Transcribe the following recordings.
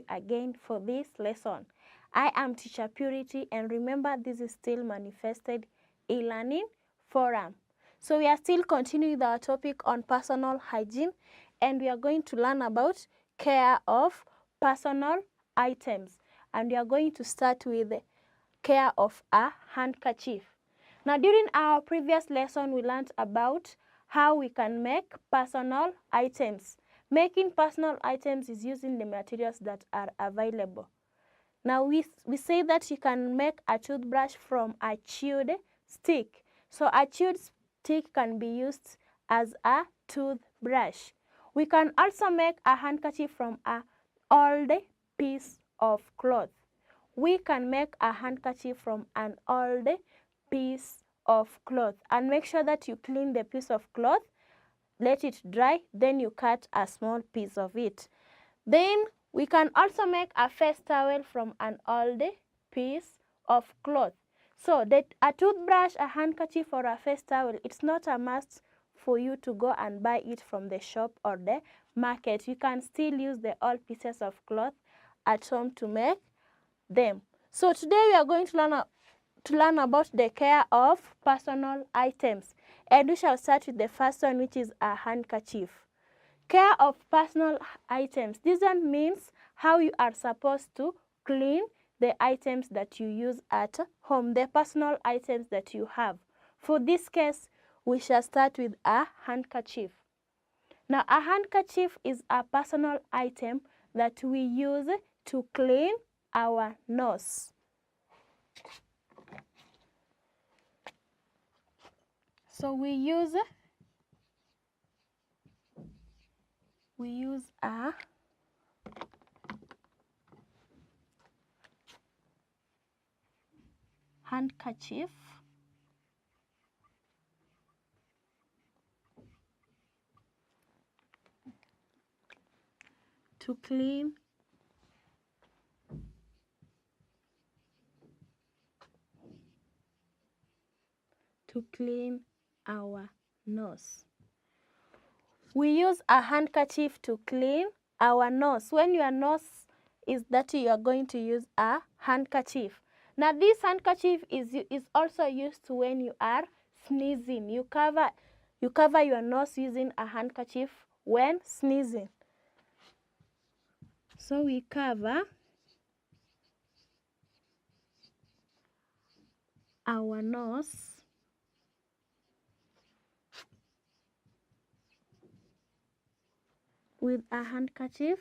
you again for this lesson. I am Teacher Purity, and remember, this is still Manifested e-learning forum. So we are still continuing with our topic on personal hygiene, and we are going to learn about care of personal items. And we are going to start with care of a handkerchief. Now, during our previous lesson, we learned about how we can make personal items. Making personal items is using the materials that are available. Now, we say that you can make a toothbrush from a chewed stick. So, a chewed stick can be used as a toothbrush. We can also make a handkerchief from an old piece of cloth. We can make a handkerchief from an old piece of cloth, and make sure that you clean the piece of cloth, let it dry, then you cut a small piece of it. Then we can also make a face towel from an old piece of cloth. So a toothbrush, a handkerchief, or a face towel, it's not a must for you to go and buy it from the shop or the market. You can still use the old pieces of cloth at home to make them. So today we are going to learn about the care of personal items, and we shall start with the first one, which is a handkerchief. Care of personal items. This one means how you are supposed to clean the items that you use at home, the personal items that you have. For this case, we shall start with a handkerchief. Now, a handkerchief is a personal item that we use to clean our nose. So we use a handkerchief to clean our nose. We use a handkerchief to clean our nose. When your nose is dirty, you are going to use a handkerchief. Now, this handkerchief is also used when you are sneezing. You cover your nose using a handkerchief when sneezing. So we cover our nose with a handkerchief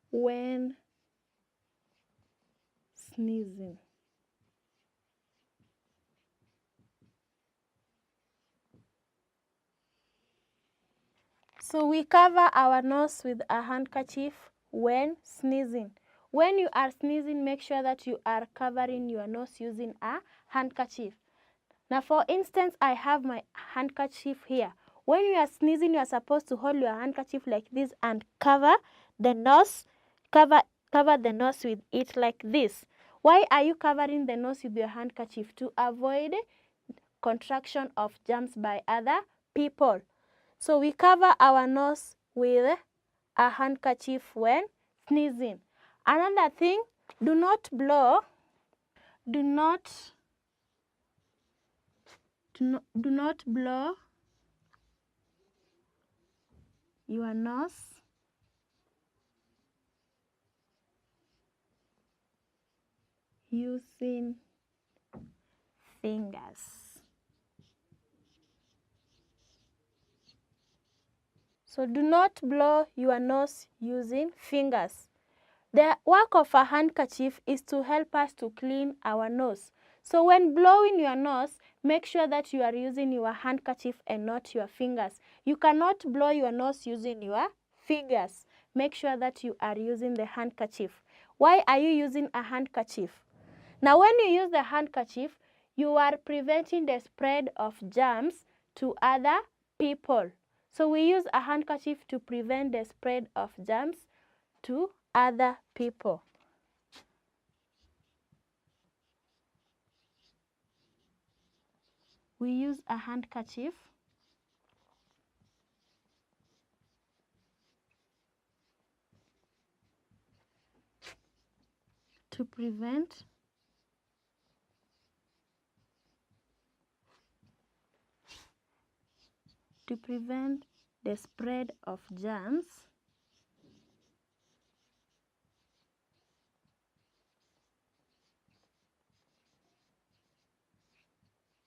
when sneezing. So we cover our nose with a handkerchief when sneezing. When you are sneezing, make sure that you are covering your nose using a handkerchief. Now, for instance, I have my handkerchief here. When you are sneezing, you are supposed to hold your handkerchief like this and cover the nose, cover the nose with it like this. Why are you covering the nose with your handkerchief? To avoid contraction of germs by other people. So we cover our nose with a handkerchief when sneezing. Another thing, do not blow your nose using fingers. So do not blow your nose using fingers. The work of a handkerchief is to help us to clean our nose. So when blowing your nose, make sure that you are using your handkerchief and not your fingers. You cannot blow your nose using your fingers. Make sure that you are using the handkerchief. Why are you using a handkerchief? Now, when you use the handkerchief, you are preventing the spread of germs to other people. So we use a handkerchief to prevent the spread of germs to other people. we use a handkerchief to prevent the spread of germs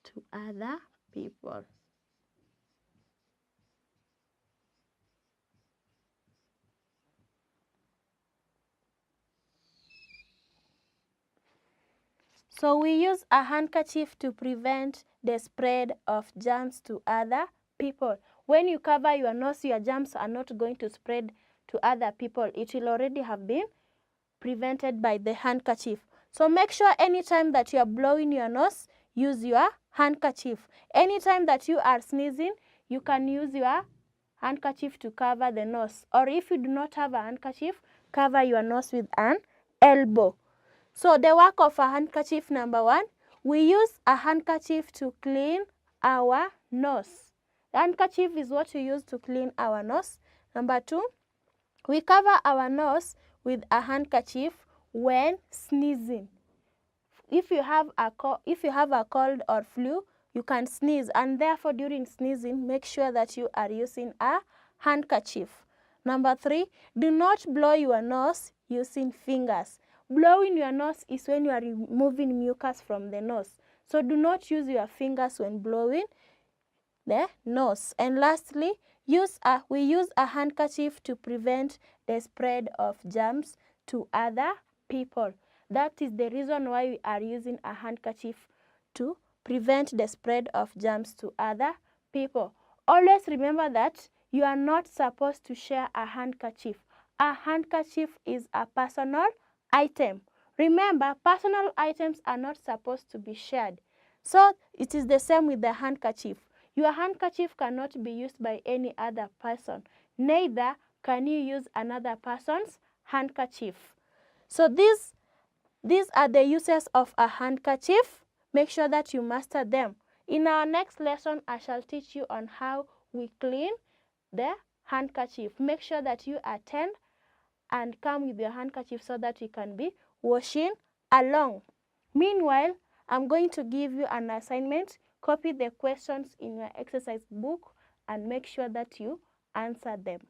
to other people. So we use a handkerchief to prevent the spread of germs to other people. When you cover your nose, your germs are not going to spread to other people. It will already have been prevented by the handkerchief. So make sure anytime that you are blowing your nose, use your handkerchief. Anytime that you are sneezing, you can use your handkerchief to cover the nose. Or if you do not have a handkerchief, cover your nose with an elbow. So the work of a handkerchief, number one, we use a handkerchief to clean our nose. The handkerchief is what we use to clean our nose. Number two, we cover our nose with a handkerchief when sneezing. If you have a cold or flu, you can sneeze, and therefore during sneezing, make sure that you are using a handkerchief. Number three, do not blow your nose using fingers. Blowing your nose is when you are removing mucus from the nose. So do not use your fingers when blowing the nose. And lastly, we use a handkerchief to prevent the spread of germs to other people. That is the reason why we are using a handkerchief, to prevent the spread of germs to other people. Always remember that you are not supposed to share a handkerchief. A handkerchief is a personal item. Remember, personal items are not supposed to be shared. So it is the same with the handkerchief. Your handkerchief cannot be used by any other person. Neither can you use another person's handkerchief. So these are the uses of a handkerchief. Make sure that you master them. In our next lesson, I shall teach you on how we clean the handkerchief. Make sure that you attend and come with your handkerchief so that we can be washing along. Meanwhile, I'm going to give you an assignment. Copy the questions in your exercise book and make sure that you answer them.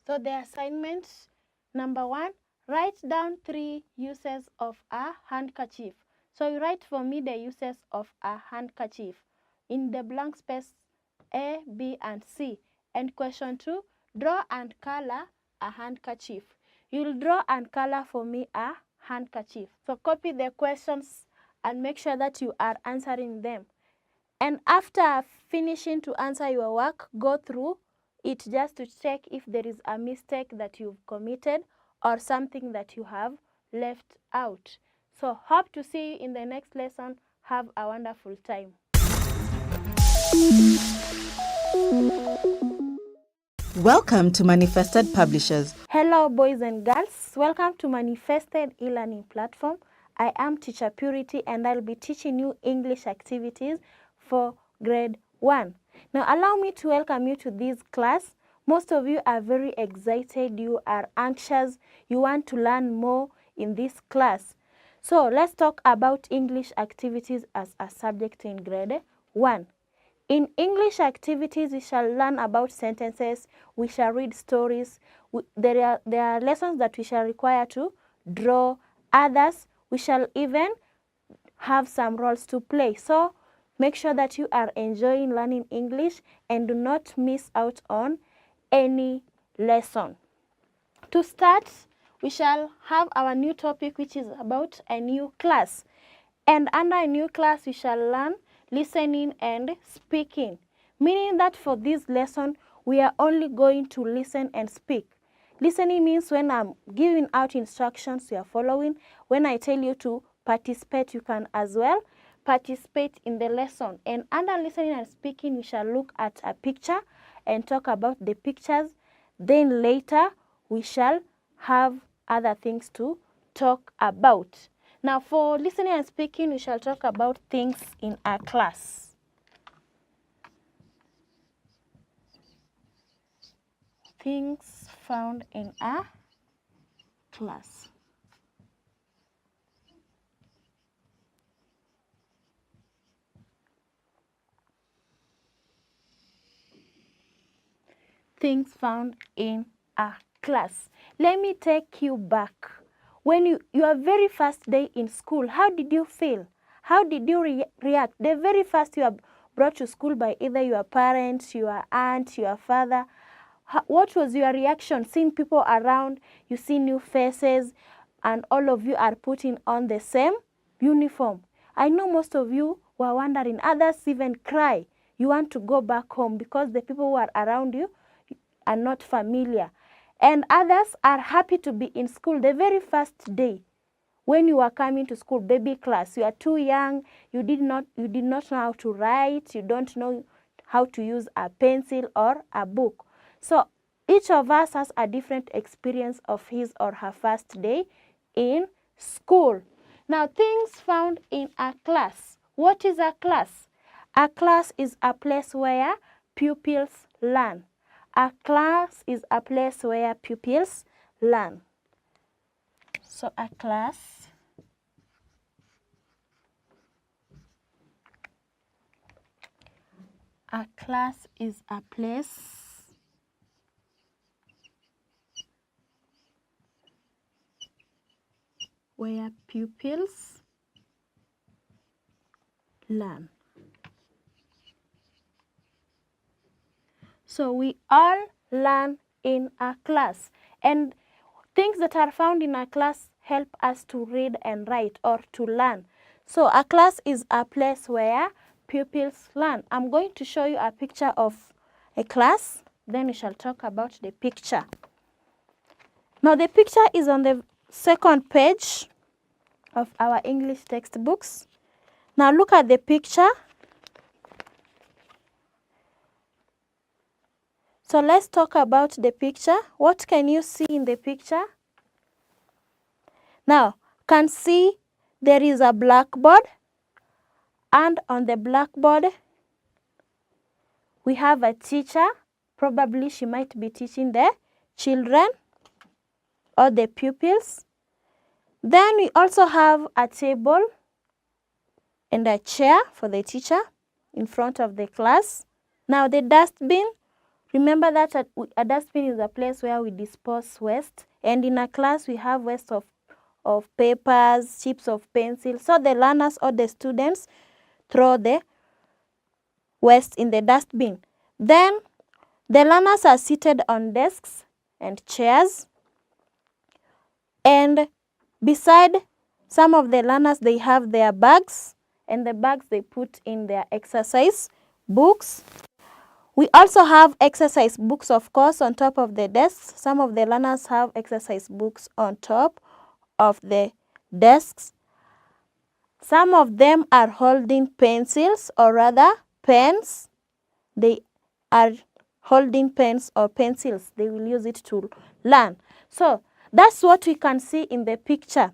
So the assignment, number one, write down 3 uses of a handkerchief. So you write for me the uses of a handkerchief in the blank space A, B, and C. And question 2, draw and color a handkerchief. You'll draw and color for me a handkerchief. So copy the questions and make sure that you are answering them. And after finishing to answer your work, go through it just to check if there is a mistake that you've committed or something that you have left out. So hope to see you in the next lesson. Have a wonderful time. Welcome to Manifested Publishers. Hello boys and girls, welcome to Manifested e-learning platform. I am Teacher Purity and I'll be teaching you English activities for grade 1. Now allow me to welcome you to this class. Most of you are very excited, you are anxious, you want to learn more in this class. So let's talk about English activities as a subject in grade 1. In English activities, we shall learn about sentences, we shall read stories, there are lessons that we shall require to draw, others we shall even have some roles to play. So make sure that you are enjoying learning English and do not miss out on any lesson. To start, we shall have our new topic, which is about a new class. And under a new class, we shall learn listening and speaking, meaning that for this lesson, we are only going to listen and speak. Listening means when I'm giving out instructions, you are following. When I tell you to participate, you can as well participate in the lesson. And under listening and speaking, we shall look at a picture and talk about the pictures. Then later, we shall have other things to talk about. Now, for listening and speaking, we shall talk about things in our class. Things found in a class. Things found in a class. Let me take you back. When your very first day in school, how did you feel? How did you react? The very first you are brought to school by either your parents, your aunt, your father. What was your reaction? Seeing people around, you see new faces, and all of you are putting on the same uniform. I know most of you were wondering, others even cry. You want to go back home because the people who are around you are not familiar. And others are happy to be in school the very first day. When you are coming to school, baby class, you are too young, you did not know how to write, you don't know how to use a pencil or a book. So each of us has a different experience of his or her first day in school. Now, things found in a class. What is a class? A class is a place where pupils learn. A class is a place where pupils learn. So a class is a place where pupils learn. So we all learn in a class, and things that are found in a class help us to read and write or to learn. So a class is a place where pupils learn. I'm going to show you a picture of a class, then we shall talk about the picture. Now the picture is on the second page of our English textbooks. Now look at the picture. So let's talk about the picture. What can you see in the picture? Now, can see there is a blackboard, and on the blackboard we have a teacher. Probably she might be teaching the children or the pupils. Then we also have a table and a chair for the teacher in front of the class. Now the dustbin. Remember that a dustbin is a place where we dispose waste, and in a class we have waste of papers, chips of pencil. So the learners or the students throw the waste in the dustbin. Then the learners are seated on desks and chairs, and beside some of the learners they have their bags, and the bags they put in their exercise books. We also have exercise books, of course, on top of the desks. Some of the learners have exercise books on top of the desks. Some of them are holding pencils, or rather pens. They are holding pens or pencils. They will use it to learn. So that's what we can see in the picture.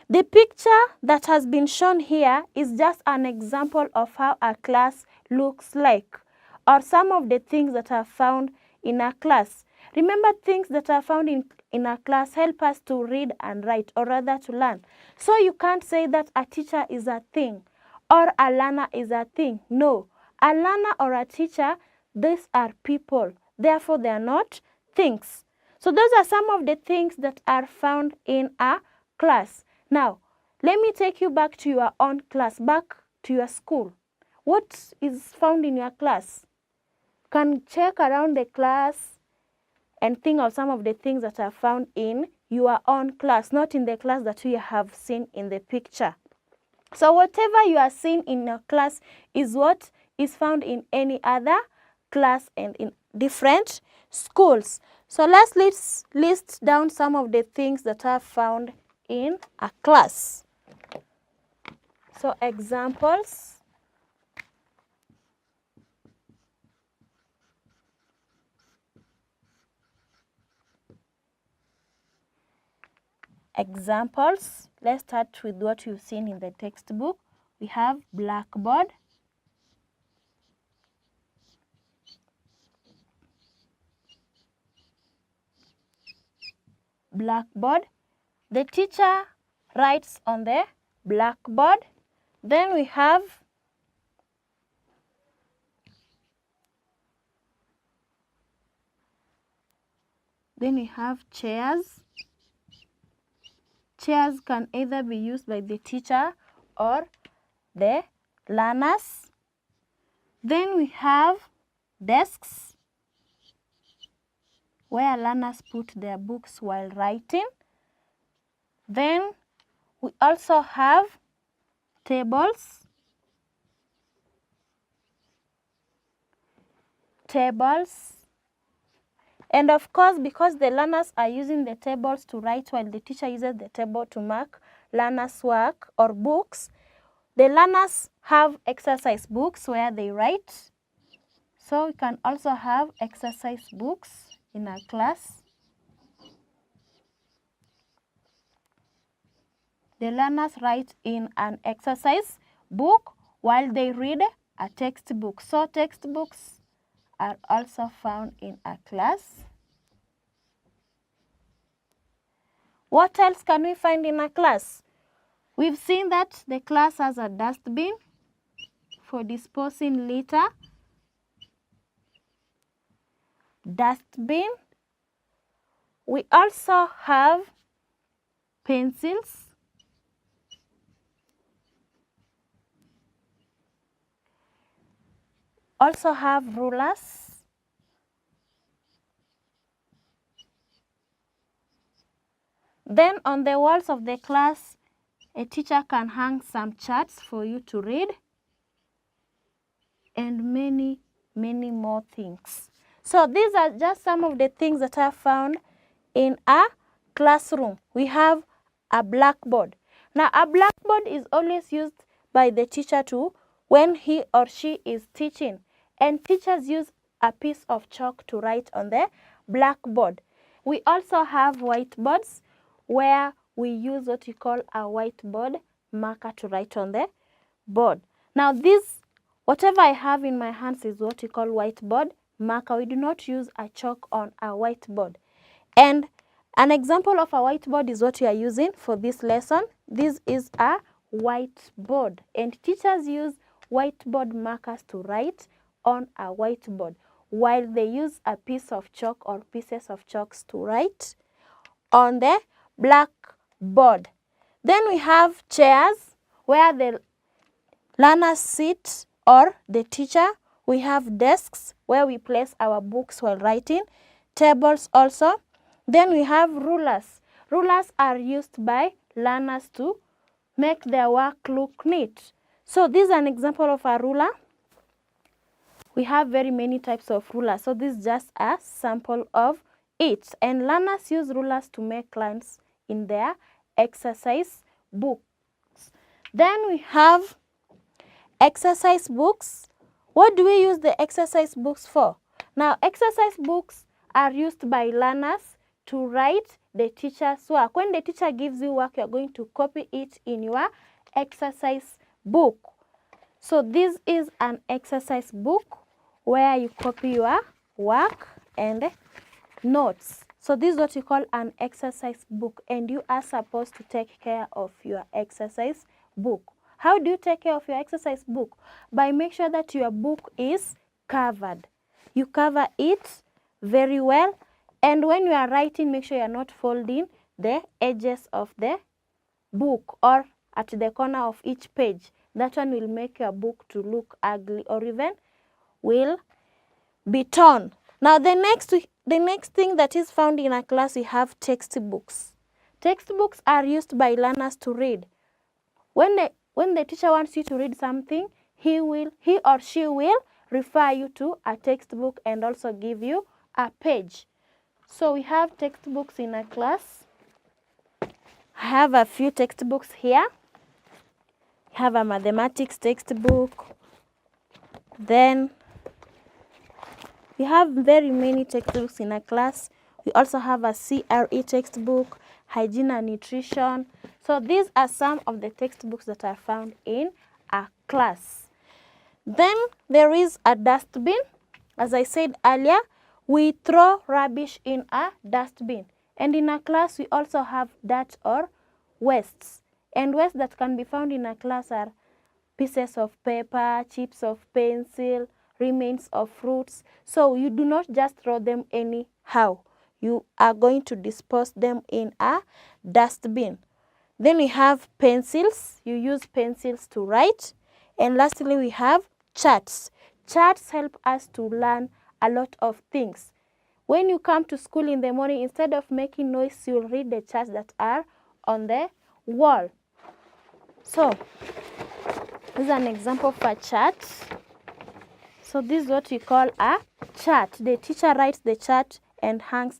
The picture that has been shown here is just an example of how a class looks like, or some of the things that are found in a class. Remember, things that are found in a class help us to read and write, or rather to learn. So you can't say that a teacher is a thing or a learner is a thing. No, a learner or a teacher, these are people. Therefore, they are not things. So those are some of the things that are found in a class. Now, let me take you back to your own class, back to your school. What is found in your class? Can check around the class and think of some of the things that are found in your own class, not in the class that you have seen in the picture. So whatever you are seeing in your class is what is found in any other class and in different schools. So let's list down some of the things that are found in a class. So examples. Examples. Let's start with what you've seen in the textbook. We have blackboard, blackboard. The teacher writes on the blackboard. Then we have chairs. Chairs can either be used by the teacher or the learners. Then we have desks, where learners put their books while writing. Then we also have tables. And of course, because the learners are using the tables to write while the teacher uses the table to mark learners' work or books, the learners have exercise books where they write. So we can also have exercise books in a class. The learners write in an exercise book while they read a textbook. So textbooks are also found in a class. What else can we find in a class? We've seen that the class has a dustbin for disposing litter. Dustbin. We also have pencils. Also have rulers. Then on the walls of the class, a teacher can hang some charts for you to read, and many, many more things. So these are just some of the things that are found in a classroom. We have a blackboard. Now a blackboard is always used by the teacher when he or she is teaching, and teachers use a piece of chalk to write on the blackboard. We also have whiteboards, where we use what we call a whiteboard marker to write on the board. Now whatever I have in my hands is what we call whiteboard marker. We do not use a chalk on a whiteboard. And an example of a whiteboard is what we are using for this lesson. This is a whiteboard, and teachers use whiteboard markers to write on a whiteboard, while they use a piece of chalk or pieces of chalks to write on the blackboard. Then we have chairs, where the learners sit or the teacher. We have desks, where we place our books while writing. Tables also. Then we have rulers. Rulers are used by learners to make their work look neat. So this is an example of a ruler. We have very many types of rulers. So this is just a sample of it. And learners use rulers to make lines in their exercise books. Then we have exercise books. What do we use the exercise books for? Now, exercise books are used by learners to write the teacher's work. When the teacher gives you work, you are going to copy it in your exercise book. So this is an exercise book where you copy your work and notes. So this is what you call an exercise book, and you are supposed to take care of your exercise book. How do you take care of your exercise book? By making sure that your book is covered. You cover it very well, and when you are writing, make sure you are not folding the edges of the book or at the corner of each page. That one will make your book to look ugly or even will be torn. Now the next thing that is found in a class, we have textbooks. Textbooks are used by learners to read. When the teacher wants you to read something, he or she will refer you to a textbook and also give you a page. So we have textbooks in a class. I have a few textbooks here. have a mathematics textbook. Then we have very many textbooks in a class. We also have a CRE textbook, hygiene and nutrition. So these are some of the textbooks that are found in a class. Then there is a dustbin. As I said earlier, we throw rubbish in a dustbin. And in a class, we also have dirt or wastes. And wastes that can be found in a class are pieces of paper, chips of pencil, remains of fruits. So you do not just throw them anyhow. You are going to dispose them in a dustbin. Then we have pencils. You use pencils to write. And lastly, we have charts. Charts help us to learn a lot of things. When you come to school in the morning, instead of making noise, you'll read the charts that are on the wall. So, this is an example of a chart. So this is what we call a chart. The teacher writes the chart and hangs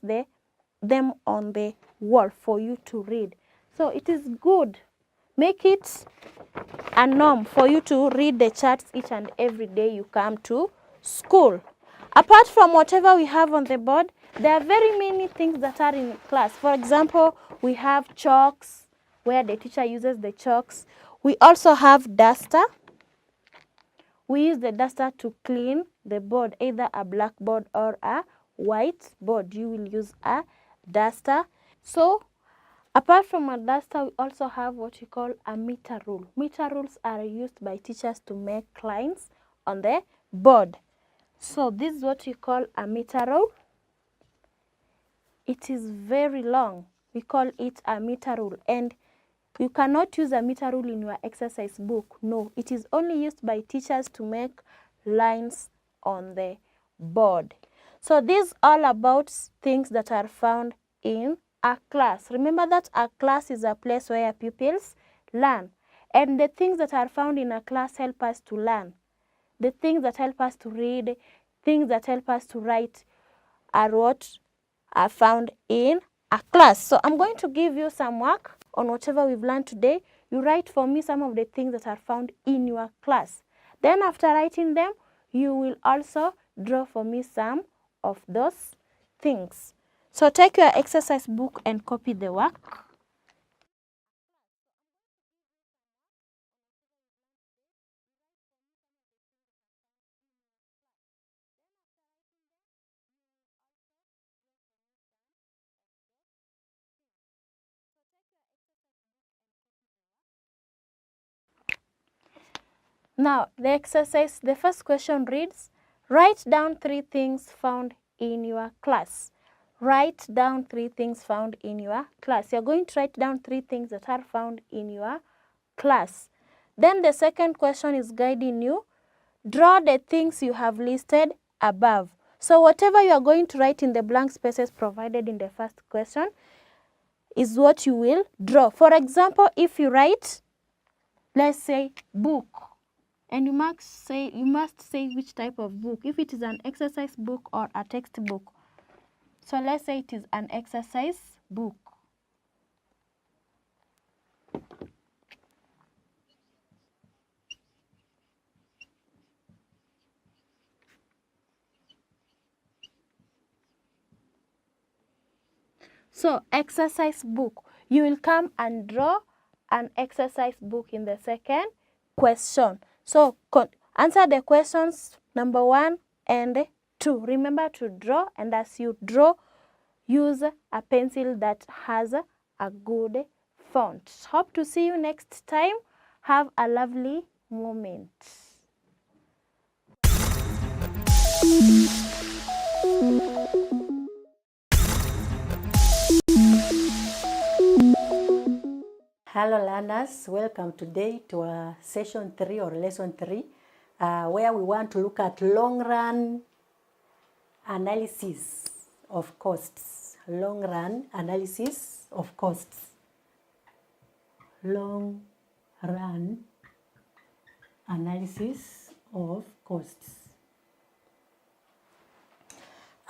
them on the wall for you to read. So it is good. Make it a norm for you to read the charts each and every day you come to school. Apart from whatever we have on the board, there are very many things that are in class. For example, we have chalks, where the teacher uses the chalks. We also have duster. We use the duster to clean the board, either a blackboard or a white board. You will use a duster. So, apart from a duster, we also have what we call a meter rule. Meter rules are used by teachers to make lines on the board. So, this is what we call a meter rule. It is very long. We call it a meter rule. And you cannot use a meter rule in your exercise book. No, it is only used by teachers to make lines on the board. So this is all about things that are found in a class. Remember that a class is a place where pupils learn. And the things that are found in a class help us to learn. The things that help us to read, things that help us to write are what are found in a class. So I'm going to give you some work on whatever we've learned today. You write for me some of the things that are found in your class. Then after writing them, you will also draw for me some of those things. So take your exercise book and copy the work. Now, the exercise, the first question reads, write down 3 things found in your class. Write down 3 things found in your class. You're going to write down 3 things that are found in your class. Then the second question is guiding you. Draw the things you have listed above. So whatever you are going to write in the blank spaces provided in the first question is what you will draw. For example, if you write, let's say, book, and you must say which type of book, if it is an exercise book or a textbook. So let's say it is an exercise book. So exercise book, you will come and draw an exercise book in the second question. So answer the questions number 1 and 2. Remember to draw, and as you draw, use a pencil that has a good font. Hope to see you next time. Have a lovely moment. Hello learners, welcome today to session 3 or lesson 3 where we want to look at long run analysis of costs. Long run analysis of costs. Long run analysis of costs.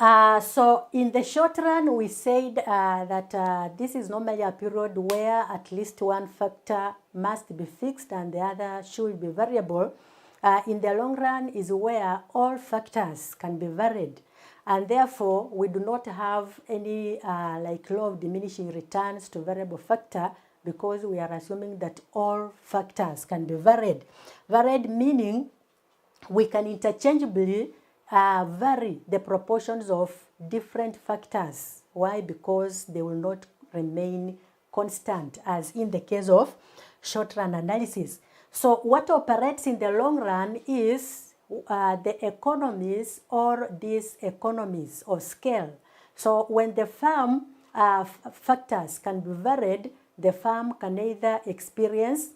So in the short run, we said that this is normally a period where at least one factor must be fixed and the other should be variable. In the long run is where all factors can be varied, and therefore we do not have any like law of diminishing returns to variable factor, because we are assuming that all factors can be varied. Varied meaning we can interchangeably vary the proportions of different factors. Why? Because they will not remain constant, as in the case of short-run analysis. So what operates in the long run is the economies or these economies of scale. So when the firm factors can be varied, the firm can either experience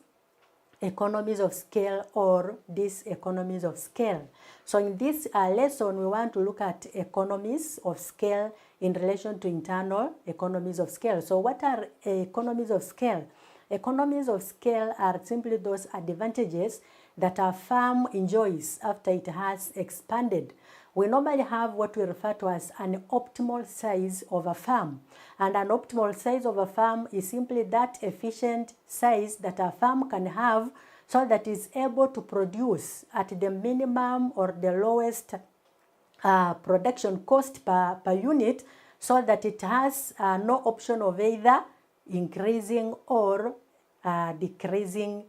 economies of scale or diseconomies of scale. So in this lesson, we want to look at economies of scale in relation to internal economies of scale. So what are economies of scale? Economies of scale are simply those advantages that a firm enjoys after it has expanded. We normally have what we refer to as an optimal size of a firm. And an optimal size of a firm is simply that efficient size that a firm can have so that it's able to produce at the minimum or the lowest production cost per unit, so that it has no option of either increasing or decreasing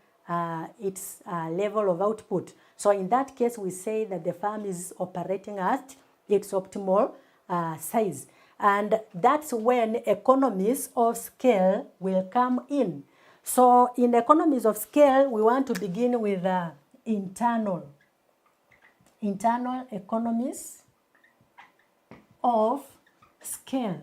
its level of output. So in that case, we say that the firm is operating at its optimal size. And that's when economies of scale will come in. So in economies of scale, we want to begin with internal economies of scale.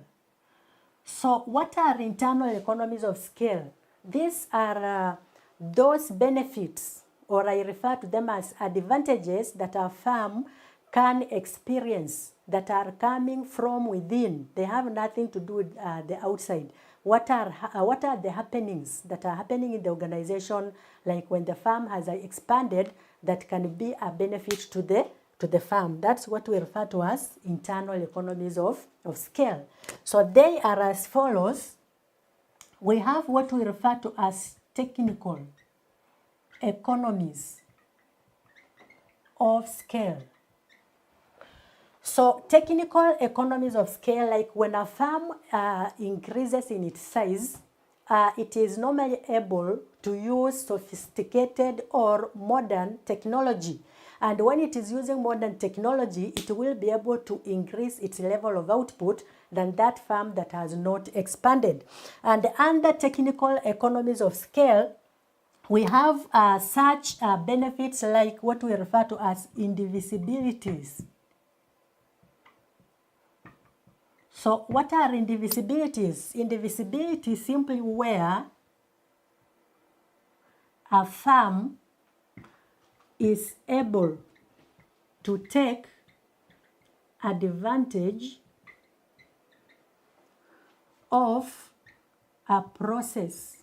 So what are internal economies of scale? These are those benefits, or I refer to them as advantages, that a firm can experience that are coming from within. They have nothing to do with the outside. What are the happenings that are happening in the organization, like when the firm has expanded, that can be a benefit to the firm? That's what we refer to as internal economies of scale. So they are as follows. We have what we refer to as technical economies of scale. So technical economies of scale, like when a firm increases in its size, it is normally able to use sophisticated or modern technology. And when it is using modern technology, it will be able to increase its level of output than that firm that has not expanded. And under technical economies of scale, we have such benefits like what we refer to as indivisibilities. So what are indivisibilities? Indivisibility is simply where a firm is able to take advantage of a process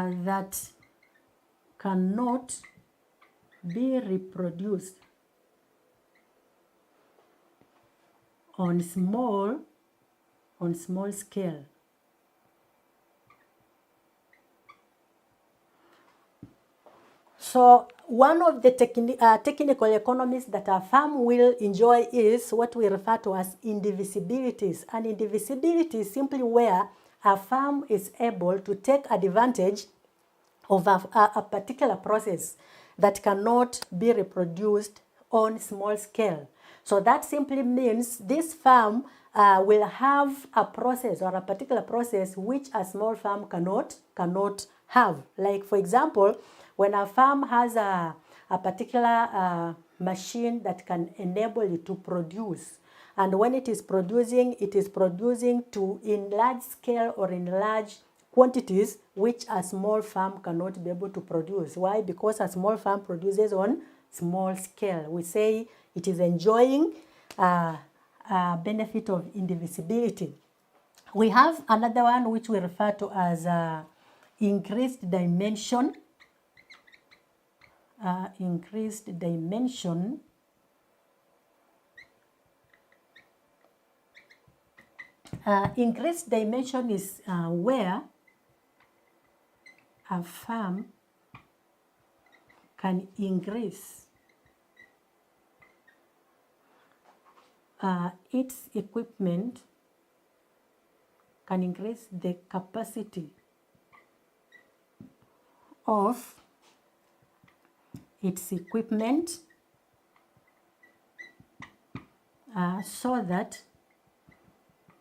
that cannot be reproduced on small scale. So one of the technical economies that a firm will enjoy is what we refer to as indivisibilities. And indivisibility is simply where a firm is able to take advantage of a particular process that cannot be reproduced on small scale. So that simply means this firm will have a process or a particular process which a small firm cannot have. Like, for example, when a firm has a particular machine that can enable it to produce, and when it is producing in large scale or in large quantities, which a small firm cannot be able to produce. Why? Because a small firm produces on small scale. We say it is enjoying a benefit of indivisibility. We have another one which we refer to as increased dimension increased dimension increased dimension is where a farm can increase its equipment, can increase the capacity of its equipment so that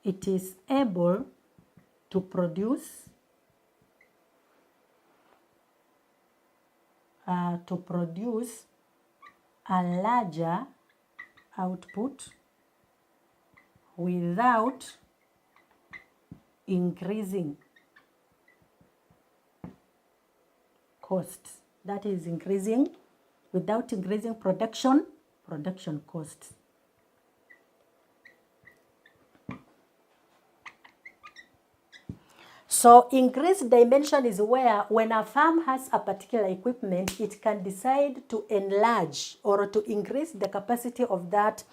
it is able to produce a larger output without increasing costs. That is increasing without increasing production costs. So increased dimension is where when a farm has a particular equipment, it can decide to enlarge or to increase the capacity of that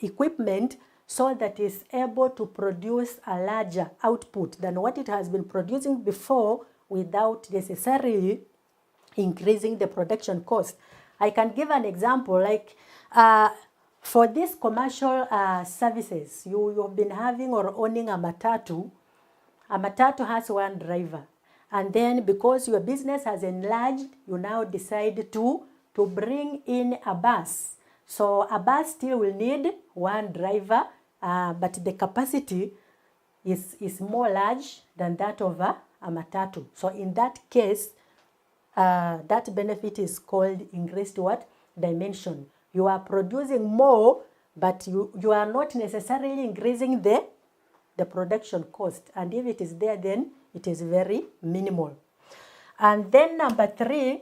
equipment so that it's able to produce a larger output than what it has been producing before without necessarily increasing the production cost. I can give an example like for these commercial services, you've been having or owning a matatu. A matatu has one driver, and then because your business has enlarged, you now decide to bring in a bus. So a bus still will need one driver, but the capacity is more large than that of a matatu. So in that case, that benefit is called increased what? Dimension. You are producing more, but you are not necessarily increasing the production cost. And if it is there, then it is very minimal. And then number 3,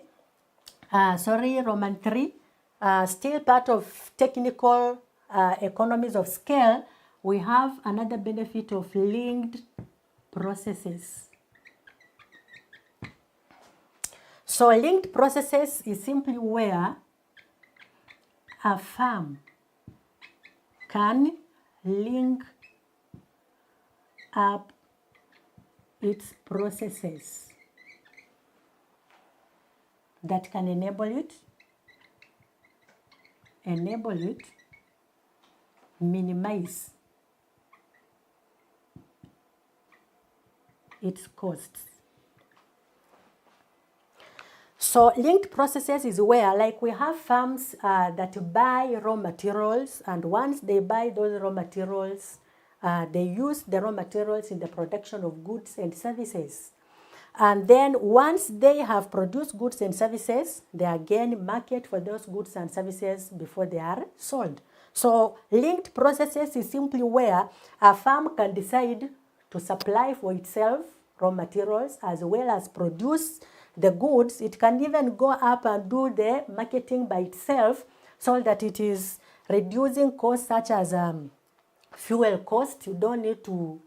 Roman 3, still part of technical economies of scale, we have another benefit of linked processes. So linked processes is simply where a farm can link up its processes that can enable it minimize its costs. So linked processes is where, like, we have farms that buy raw materials, and once they buy those raw materials, they use the raw materials in the production of goods and services. And then once they have produced goods and services, they again market for those goods and services before they are sold. So linked processes is simply where a farm can decide to supply for itself raw materials as well as produce the goods. It can even go up and do the marketing by itself so that it is reducing costs such as fuel cost. You don't need to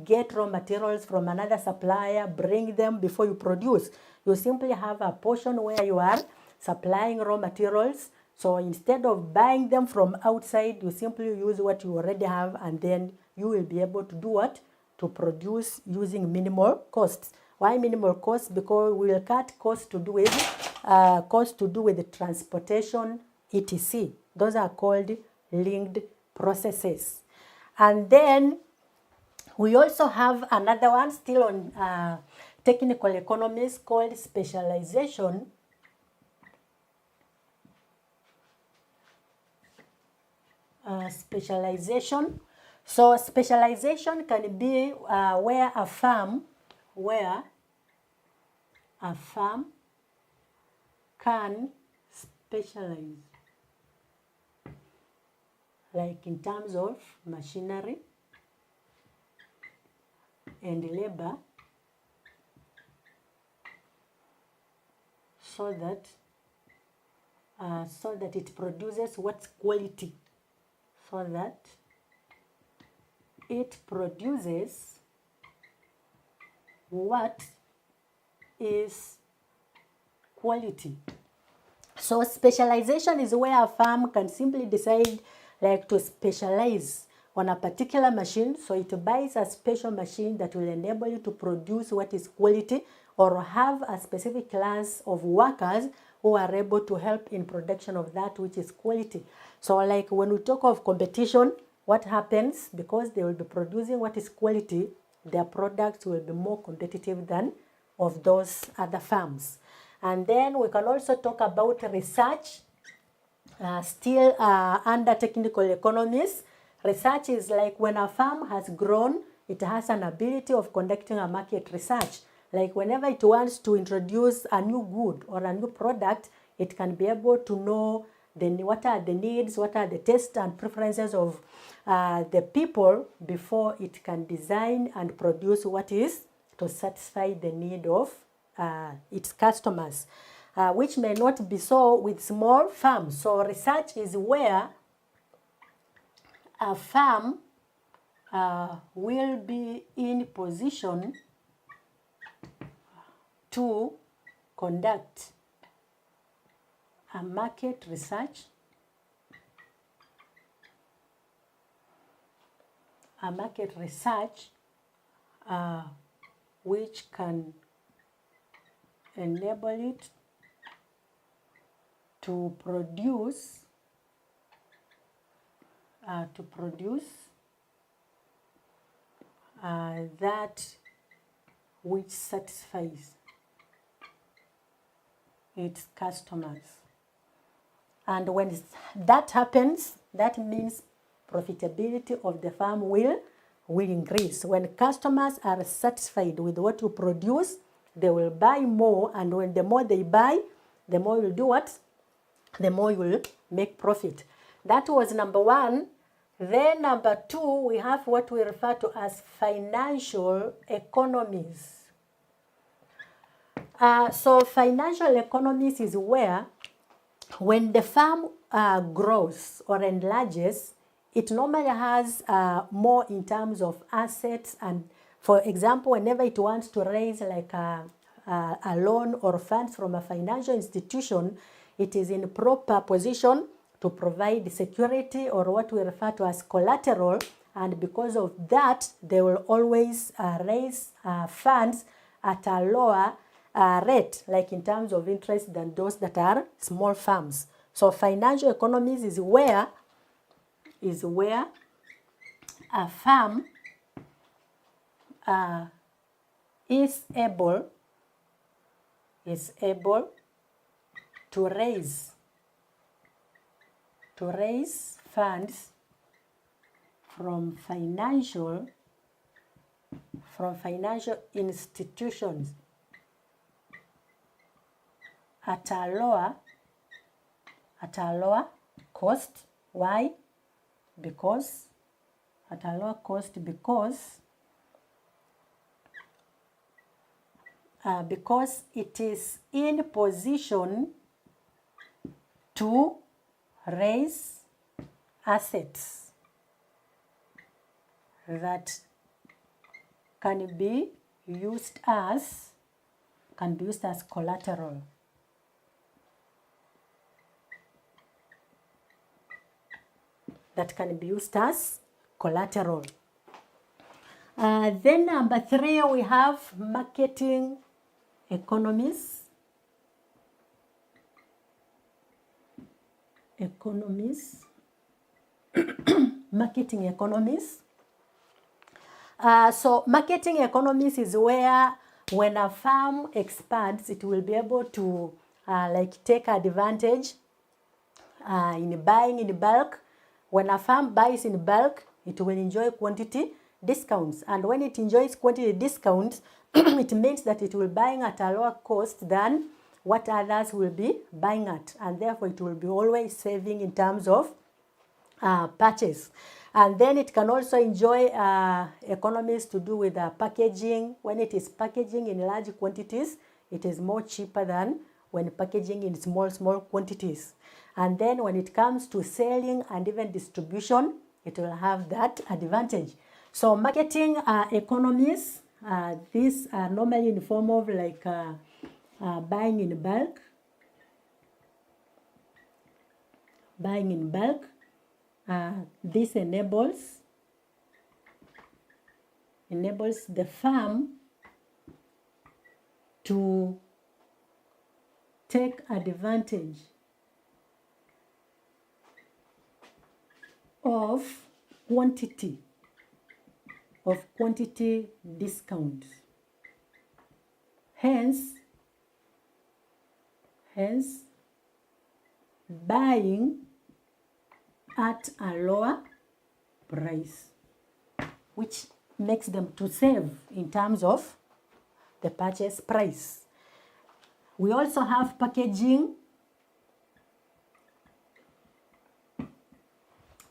get raw materials from another supplier, bring them before you produce. You simply have a portion where you are supplying raw materials. So instead of buying them from outside, you simply use what you already have, and then you will be able to do what? To produce using minimal costs. Why minimal costs? Because we will cut costs to do with transportation, etc. Those are called linked processes. And then we also have another one still on technical economies called specialization. So specialization can be where a farm can specialize, like in terms of machinery and labor, so that it produces what's quality, so that it produces what is quality. So specialization is where a farm can simply decide like to specialize on a particular machine. So it buys a special machine that will enable you to produce what is quality, or have a specific class of workers who are able to help in production of that which is quality. So like when we talk of competition, what happens, because they will be producing what is quality, their products will be more competitive than of those other farms. And then we can also talk about research, still under technical economies. Research is like when a farm has grown, it has an ability of conducting a market research. Like whenever it wants to introduce a new good or a new product, it can be able to know what are the needs, what are the tastes and preferences of the people before it can design and produce what is to satisfy the need of its customers, which may not be so with small farms. So research is where a farm will be in position to conduct a market research, which can enable it to produce that which satisfies its customers. And when that happens, that means profitability of the farm will increase. When customers are satisfied with what you produce, they will buy more, and when the more they buy, the more you'll do what? The more you will make profit. That was number one. Then number two, we have what we refer to as financial economies. So financial economies is where when the farm grows or enlarges, it normally has more in terms of assets. And for example, whenever it wants to raise like a loan or funds from a financial institution, it is in proper position to provide security or what we refer to as collateral. And because of that, they will always raise funds at a lower rate, like in terms of interest, than those that are small farms. So financial economies is where a farm is able to raise funds from financial institutions at a lower cost. Why? Because at a lower cost, because it is in position to raise assets that can be used as collateral. That can be used as collateral. Then number three, we have marketing economies. Marketing economies. So marketing economies is where when a farm expands, it will be able to like take advantage in buying in bulk. When a farm buys in bulk, it will enjoy quantity discounts. And when it enjoys quantity discounts, it means that it will be buying at a lower cost than what others will be buying at. And therefore, it will be always saving in terms of purchase. And then it can also enjoy economies to do with packaging. When it is packaging in large quantities, it is more cheaper than when packaging in small quantities. And then when it comes to selling and even distribution, it will have that advantage. So marketing economies, these are normally in the form of like buying in bulk, buying in bulk. This enables the farm to take advantage of quantity discounts. Hence buying at a lower price, which makes them to save in terms of the purchase price. We also have packaging.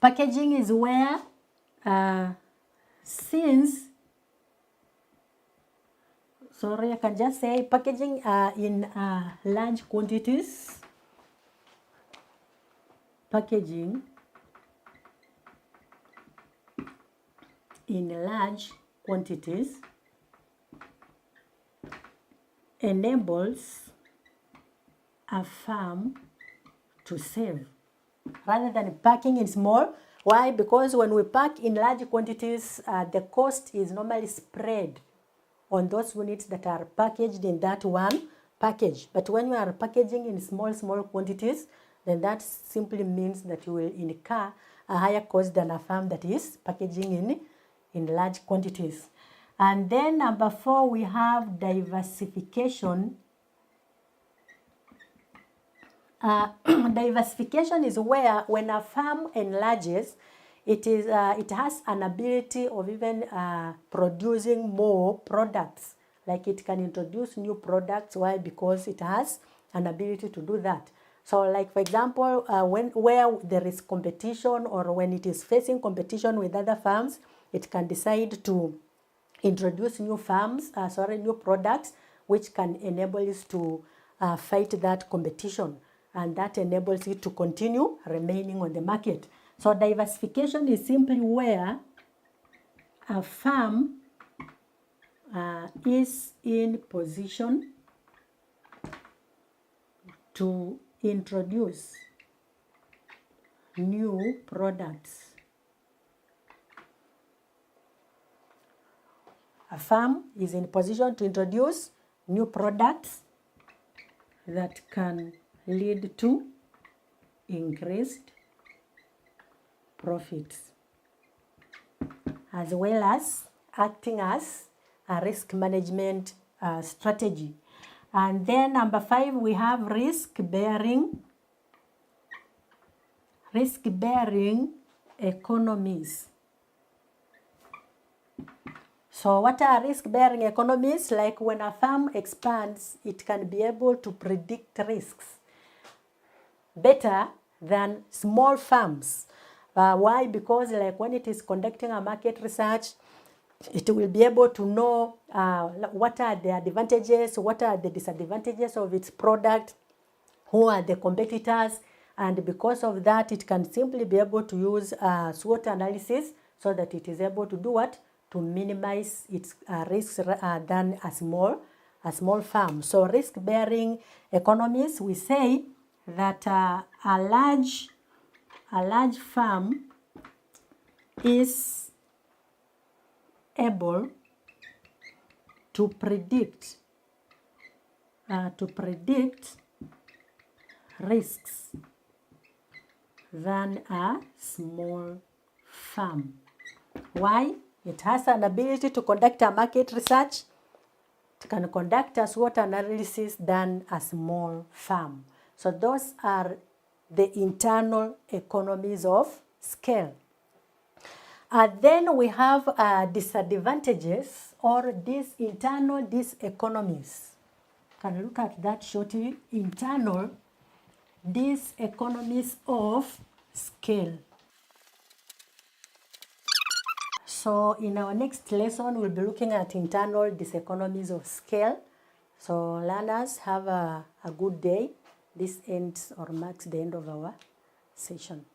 Packaging is where I can just say packaging in large quantities. Packaging in large quantities enables a farm to save rather than packing in small. Why? Because when we pack in large quantities, the cost is normally spread on those units that are packaged in that one package. But when you are packaging in small quantities, then that simply means that you will incur a higher cost than a farm that is packaging in large quantities. And then number 4, we have diversification. Diversification is where when a farm enlarges, it has an ability of even producing more products. Like it can introduce new products. Why? Because it has an ability to do that. So like for example, where there is competition or when it is facing competition with other farms, it can decide to introduce new products which can enable it to fight that competition, and that enables it to continue remaining on the market. So diversification is simply where a farm is in position to introduce new products. A farm is in position to introduce new products that can lead to increased profits, as well as acting as a risk management strategy. And then number 5, we have risk-bearing economies. So what are risk-bearing economies? Like when a farm expands, it can be able to predict risks better than small farms. Why? Because like when it is conducting a market research, it will be able to know what are the advantages, what are the disadvantages of its product, who are the competitors, and because of that, it can simply be able to use SWOT analysis so that it is able to do what? To minimize its risks than a small farm. So risk-bearing economies, we say that a large farm is able to predict risks than a small farm. Why? It has an ability to conduct a market research. It can conduct a SWOT analysis than a small farm. So those are the internal economies of scale. Then we have disadvantages or these internal diseconomies. Can look at that shortly. Internal diseconomies of scale. So in our next lesson, we'll be looking at internal diseconomies of scale. So learners, have a good day. This ends or marks the end of our session.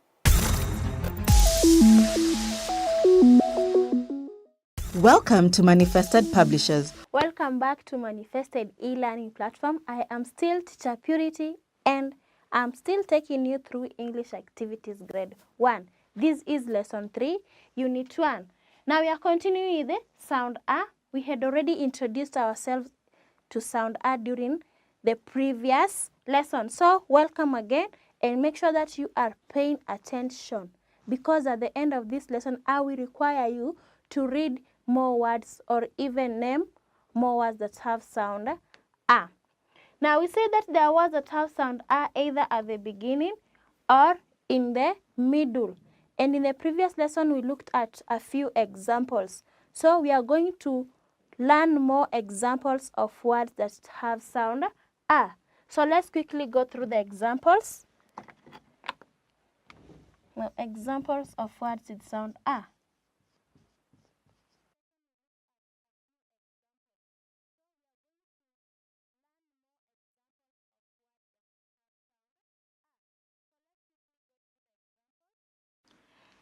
Welcome to Manifested Publishers. Welcome back to Manifested e-learning platform. I am still Teacher Purity, and I'm still taking you through English Activities Grade 1. This is Lesson 3, Unit 1. Now we are continuing with the sound A. We had already introduced ourselves to sound A during the previous lesson. So welcome again and make sure that you are paying attention, because at the end of this lesson I will require you to read more words or even name more words that have sound A. Now we said that there was a tough sound A either at the beginning or in the middle. And in the previous lesson we looked at a few examples. So we are going to learn more examples of words that have sound A. So let's quickly go through the examples. Now, examples of words with sound A.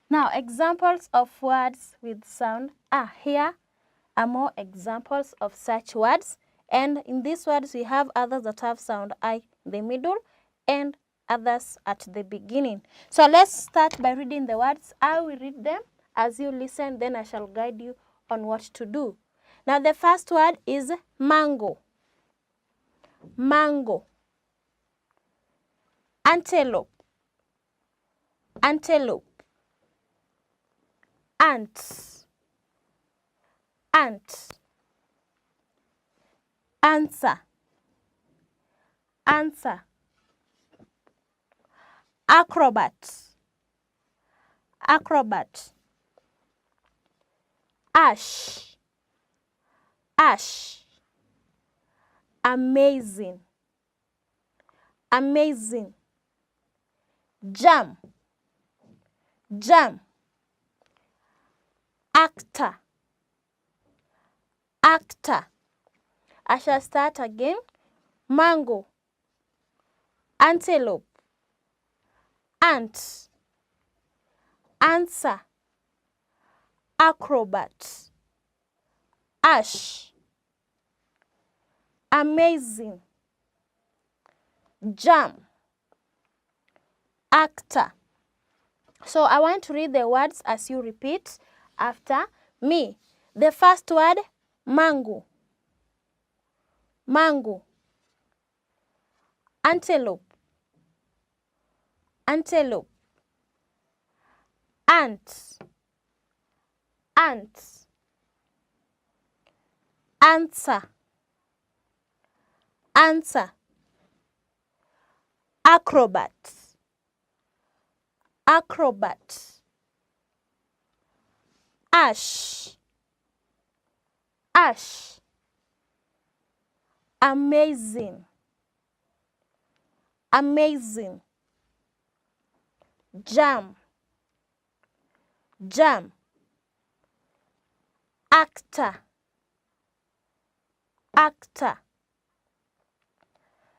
Now, examples of words with sound A. Here are more examples of such words. And in these words, we have others that have sound I in the middle and others at the beginning. So let's start by reading the words. I will read them as you listen, then I shall guide you on what to do. Now, the first word is mango. Mango. Antelope. Antelope. Ant. Ant. Answer. Answer. Acrobat. Acrobat. Ash. Ash. Amazing. Amazing. Jam. Jam. Actor. Actor. I shall start again. Mango. Antelope. Ant. Answer. Acrobat. Ash. Amazing. Jam. Actor. So I want to read the words as you repeat after me. The first word, mango. Mango. Antelope. Antelope. Ant. Ant. Answer. Answer. Acrobat. Acrobat. Ash. Ash. Amazing. Amazing. Jam. Jam. Actor. Actor.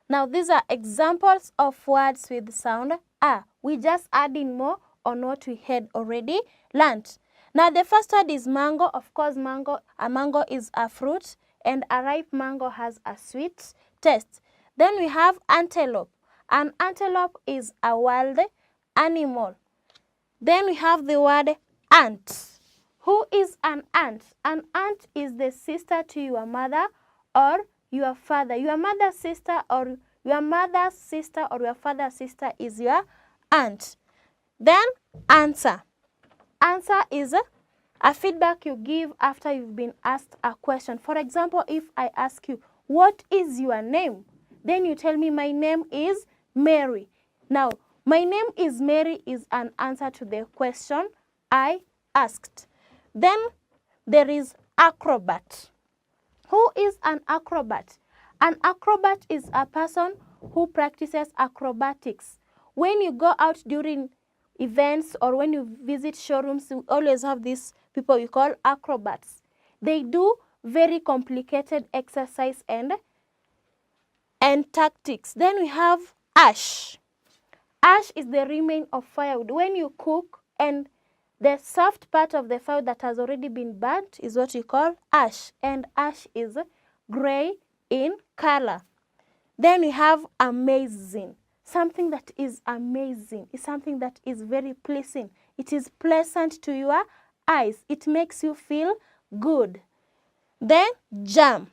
Now these are examples of words with sound A. We just add in more on what we had already learnt. Now the first word is mango. Of course, a mango is a fruit, and a ripe mango has a sweet taste. Then we have antelope. An antelope is a wild animal. Then we have the word ant. Who is an ant? An ant is the sister to your mother or your father. Your mother's sister or your mother's sister or your father's sister is your aunt. Then answer. Answer is a feedback you give after you've been asked a question. For example, if I ask you, what is your name? Then you tell me my name is Mary. Now, my name is Mary is an answer to the question I asked. Then there is acrobat. Who is an acrobat? An acrobat is a person who practices acrobatics. When you go out during events or when you visit showrooms, you always have these people we call acrobats. They do very complicated exercise and tactics. Then we have ash. Ash is the remain of firewood. When you cook and the soft part of the fire that has already been burnt is what we call ash, and ash is gray in color. Then we have amazing. something that is amazing. It's something that is very pleasing. It is pleasant to your eyes. It makes you feel good. Then jam.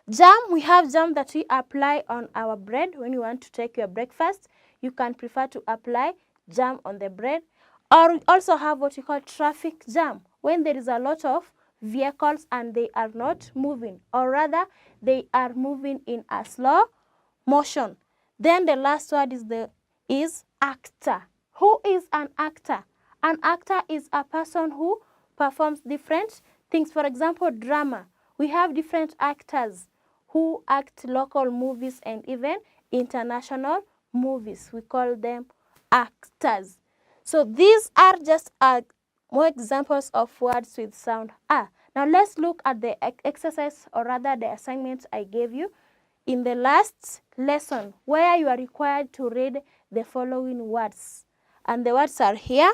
Jam, we have jam that we apply on our bread when you want to take your breakfast. You can prefer to apply jam on the bread. Or we also have what we call traffic jam, when there is a lot of vehicles and they are not moving, or rather they are moving in a slow motion. Then the last word is actor. Who is an actor? An actor is a person who performs different things. For example, drama. We have different actors who act local movies and even international movies. We call them actors. So these are just more examples of words with sound A. Now let's look at the exercise, or rather the assignment I gave you in the last lesson, where you are required to read the following words. And the words are here.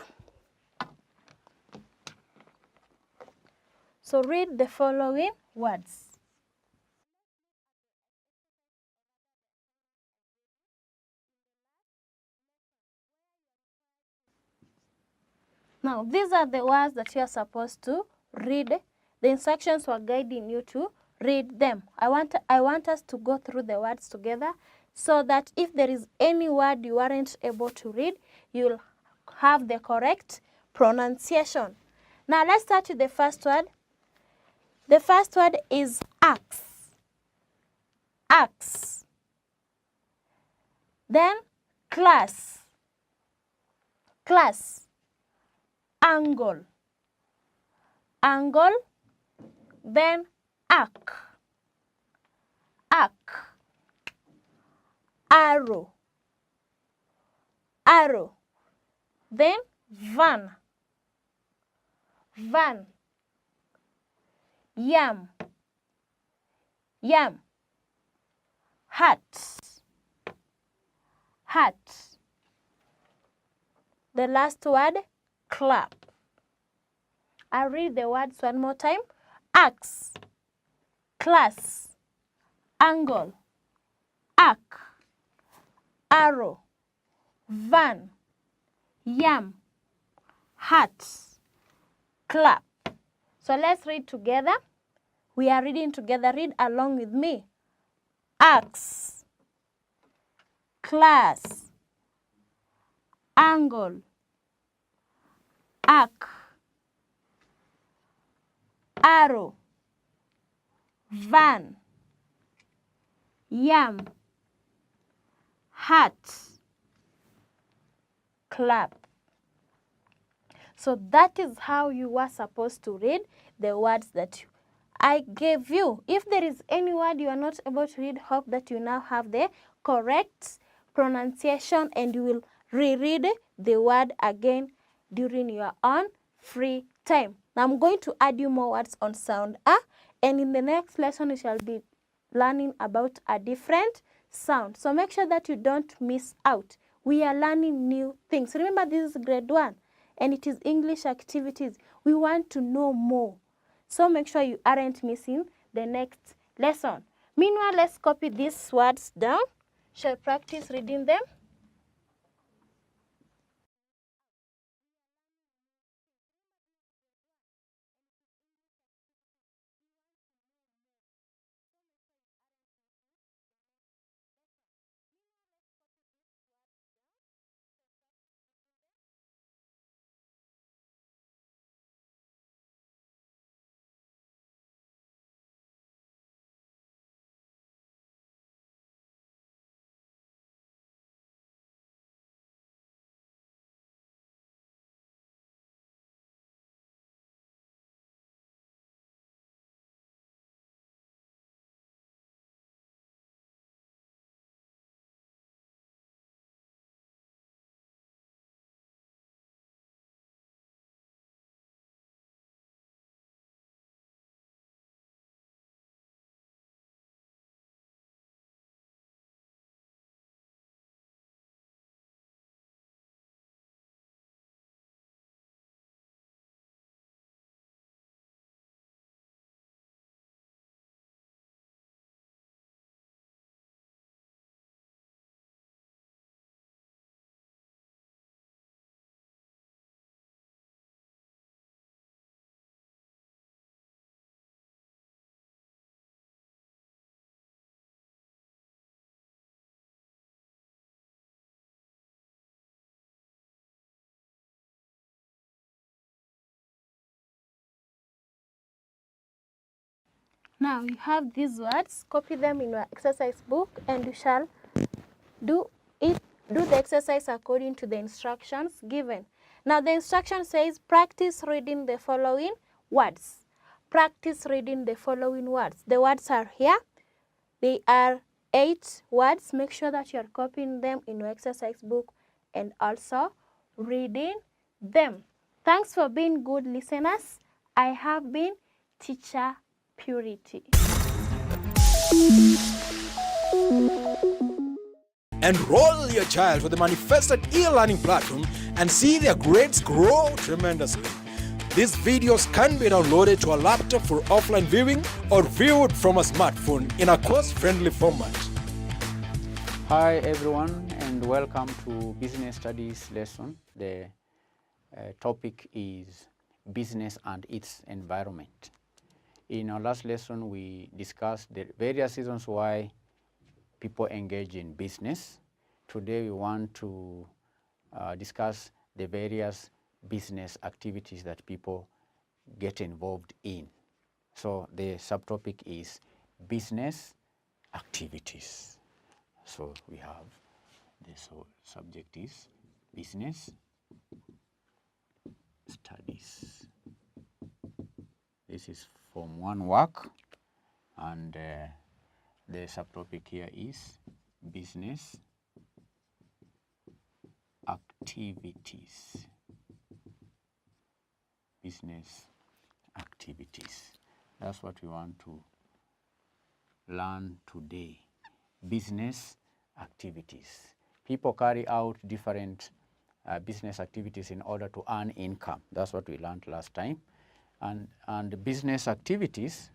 So read the following words. Now, these are the words that you are supposed to read. The instructions were guiding you to read them. I want us to go through the words together, so that if there is any word you aren't able to read, you'll have the correct pronunciation. Now, let's start with the first word. The first word is axe. Axe. Then class. Class. Angle. Angle. Then arc. Arc. Arrow. Arrow. Then van. Van. Yam. Yam. Hat. Hat. The last word, clap. I'll read the words one more time. Axe, class, angle, arc, arrow, van, yam, hat, clap. So let's read together. We are reading together. Read along with me. Axe, class, angle, arc, arrow, van, yam, hat, clap. So that is how you were supposed to read the words that I gave you. If there is any word you are not able to read, hope that you now have the correct pronunciation and you will reread the word again during your own free time. Now I'm going to add you more words on sound A, and in the next lesson we shall be learning about a different sound. So make sure that you don't miss out. We are learning new things. Remember, this is grade 1 and it is English activities. We want to know more. So make sure you aren't missing the next lesson. Meanwhile, let's copy these words down. Shall practice reading them. Now you have these words, copy them in your exercise book, and you shall do the exercise according to the instructions given. Now the instruction says practice reading the following words. Practice reading the following words. The words are here. They are 8 words. Make sure that you are copying them in your exercise book and also reading them. Thanks for being good listeners. I have been Teacher Purity. Enroll your child with the Manifested e-learning platform and see their grades grow tremendously. These videos can be downloaded to a laptop for offline viewing or viewed from a smartphone in a course-friendly format. Hi everyone, and welcome to Business Studies lesson. The topic is business and its environment. In our last lesson, we discussed the various reasons why people engage in business. Today we want to discuss the various business activities that people get involved in. So the subtopic is business activities. So we have this subject is business studies. This is Form 1 work, and the subtopic here is business activities. Business activities. That's what we want to learn today. Business activities. People carry out different business activities in order to earn income. That's what we learned last time. And business activities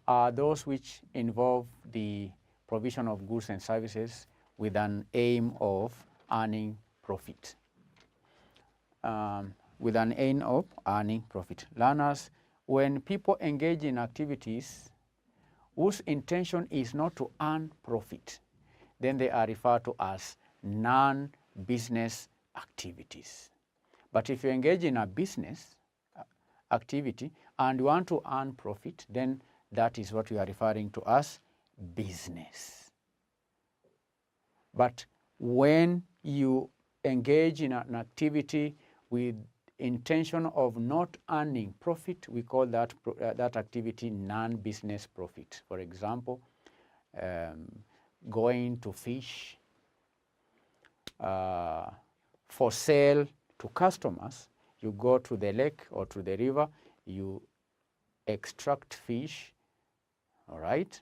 are those which involve the provision of goods and services with an aim of earning profit. With an aim of earning profit. Learners, when people engage in activities whose intention is not to earn profit, then they are referred to as non-business activities. But if you engage in a business activity and you want to earn profit, then that is what we are referring to as business. But when you engage in an activity with intention of not earning profit, we call that that activity non-business profit. For example, going to fish for sale to customers. You go to the lake or to the river, you extract fish, all right,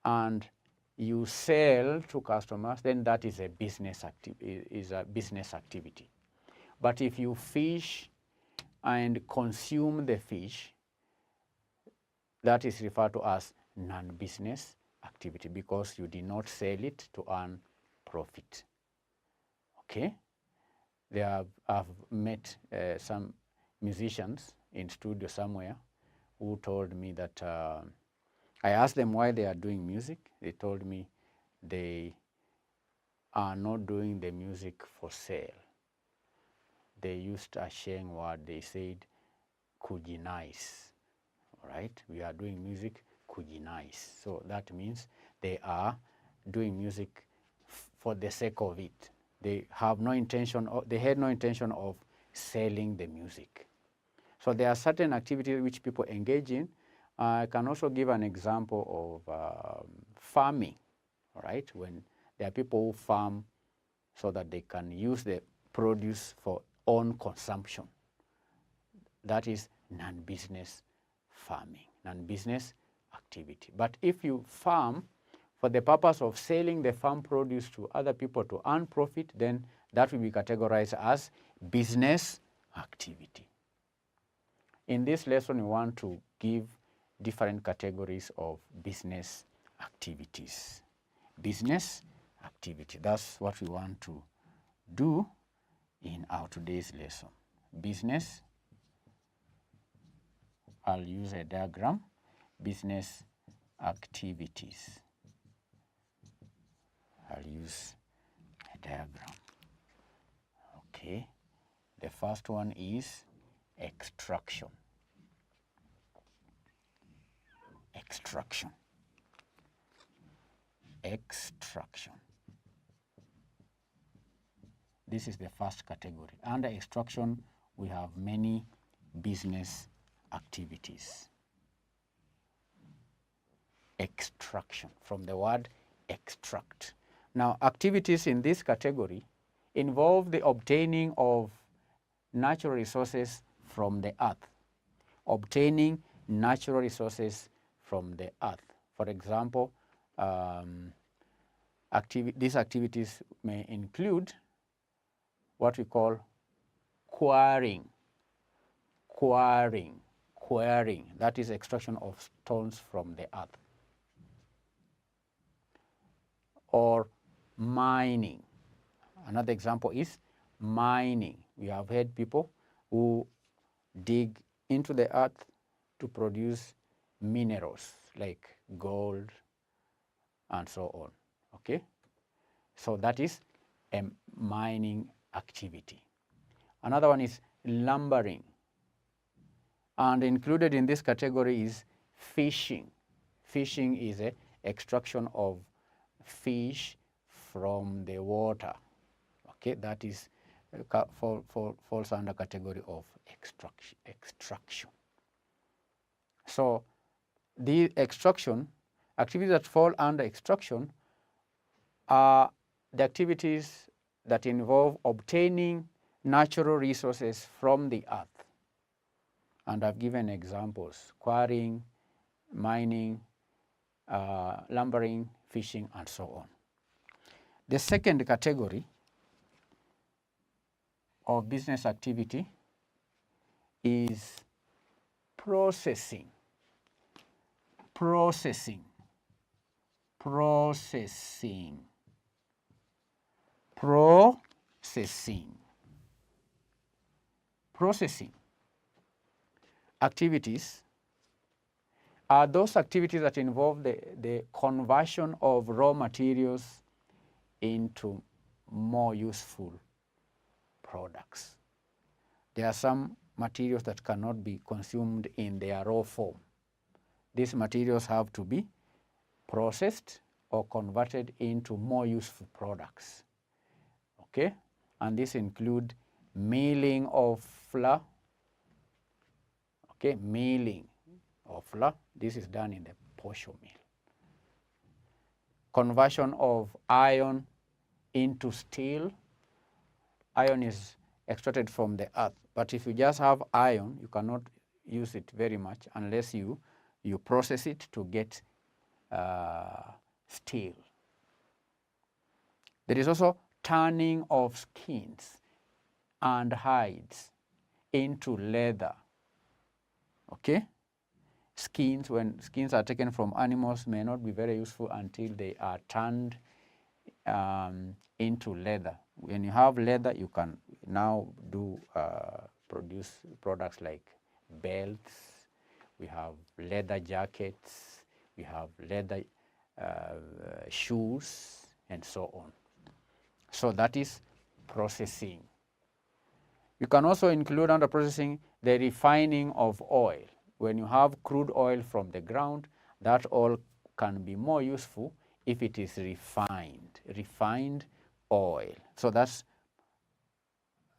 and you sell to customers, then that is a business activity. But if you fish and consume the fish, that is referred to as non-business activity because you did not sell it to earn profit. Okay? I've met some musicians in studio somewhere who told me that I asked them why they are doing music. They told me they are not doing the music for sale. They used a Sheng word. They said, kujinais. All right? We are doing music kujinais. So that means they are doing music for the sake of it. They have no intention, they had no intention of selling the music. So there are certain activities which people engage in. I can also give an example of farming, all right? When there are people who farm so that they can use the produce for own consumption. That is non-business farming, non-business activity. But if you farm for the purpose of selling the farm produce to other people to earn profit, then that will be categorized as business activity. In this lesson, we want to give different categories of business activities. Business activity, that's what we want to do in our today's lesson. Business, I'll use a diagram, business activities. I'll use a diagram. Okay, the first one is extraction. extraction. Extraction. This is the first category. Under extraction, we have many business activities. Extraction, from the word extract. Now, activities in this category involve the obtaining of natural resources from the earth. Obtaining natural resources from the earth. For example, these activities may include what we call quarrying. Quarrying. That is extraction of stones from the earth. Or mining. Another example is mining. We have had people who dig into the earth to produce minerals like gold and so on. Okay? So that is a mining activity. Another one is lumbering. And included in this category is fishing. Fishing is an extraction of fish from the water. Okay, that is falls under category of extraction. So the extraction, activities that fall under extraction are the activities that involve obtaining natural resources from the earth. And I've given examples: quarrying, mining, lumbering, fishing, and so on. The second category of business activity is processing. Processing. Processing. Processing. Processing activities are those activities that involve the conversion of raw materials into more useful products. There are some materials that cannot be consumed in their raw form. These materials have to be processed or converted into more useful products. Okay? And this include milling of flour. Okay, milling of flour. This is done in the posho mill. Conversion of iron into steel. Iron is extracted from the earth, but if you just have iron, you cannot use it very much unless you process it to get steel. There is also turning of skins and hides into leather. Okay? Skins, when skins are taken from animals, may not be very useful until they are turned into leather. When you have leather, you can now produce products like belts. We have leather jackets. We have leather shoes, and so on. So that is processing. You can also include under processing the refining of oil. When you have crude oil from the ground, that oil can be more useful if it is refined oil. So that's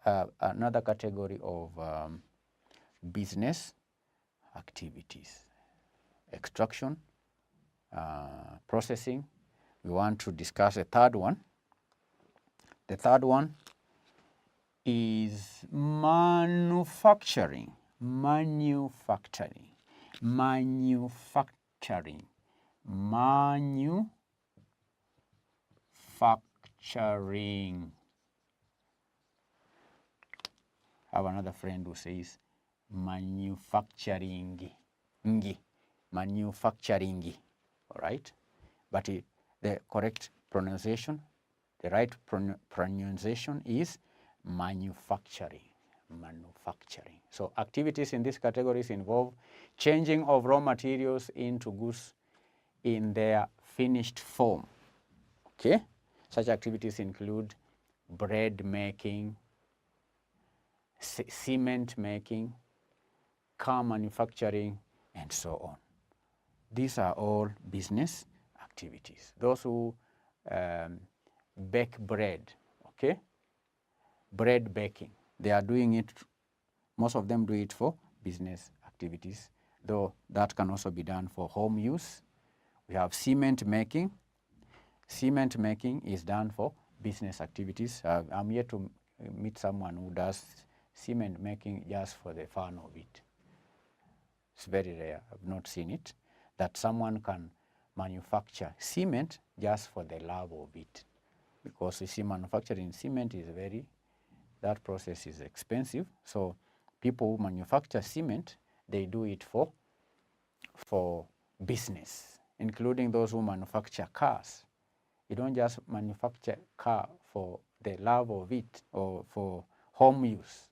another category of business activities. Extraction, processing. We want to discuss a third one. The third one is manufacturing. Manufacturing. Manufacturing. Manufacturing. I have another friend who says manufacturing. Manufacturing. All right? But the correct pronunciation, the right pronunciation is manufacturing. Manufacturing. So activities in these categories involve changing of raw materials into goods in their finished form. Okay? Such activities include bread making, cement making, car manufacturing, and so on. These are all business activities. Those who bake bread, okay, bread baking, they are doing it, most of them do it for business activities, though that can also be done for home use. We have cement making. Cement making is done for business activities. I'm yet to meet someone who does cement making just for the fun of it. It's very rare. I've not seen it, that someone can manufacture cement just for the love of it. Because you see, manufacturing cement is that process is expensive. So people who manufacture cement, they do it for business, including those who manufacture cars. You don't just manufacture car for the love of it or for home use.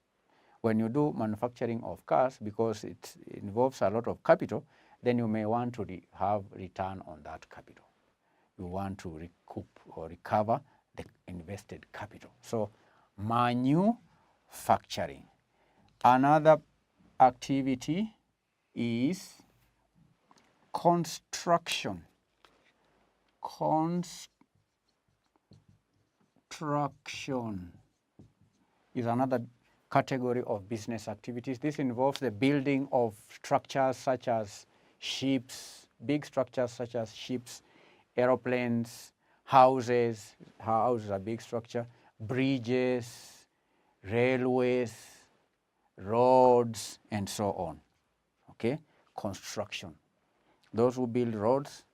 When you do manufacturing of cars, because it involves a lot of capital, then you may want to have return on that capital. You want to recoup or recover the invested capital. So manufacturing. Another activity is construction. Construction is another category of business activities. This involves the building of structures such as ships, big structures such as ships, aeroplanes, houses. Houses are a big structure, bridges, railways, roads, and so on. Okay, construction. Those who build roads,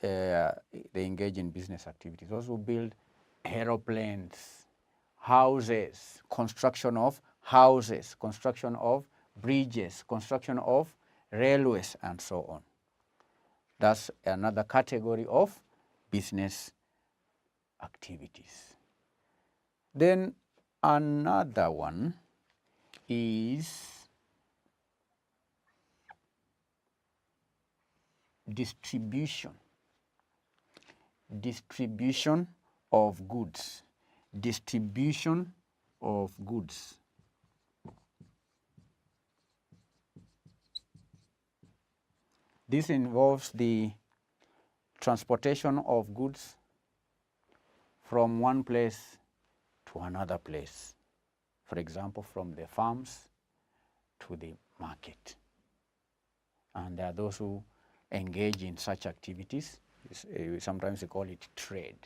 they engage in business activities. Those who build aeroplanes, houses, construction of houses, construction of bridges, construction of railways, and so on. That's another category of business activities. Then another one is distribution. Distribution of goods. Distribution of goods. This involves the transportation of goods from one place to another place. For example, from the farms to the market. And there are those who engage in such activities. Sometimes we call it trade,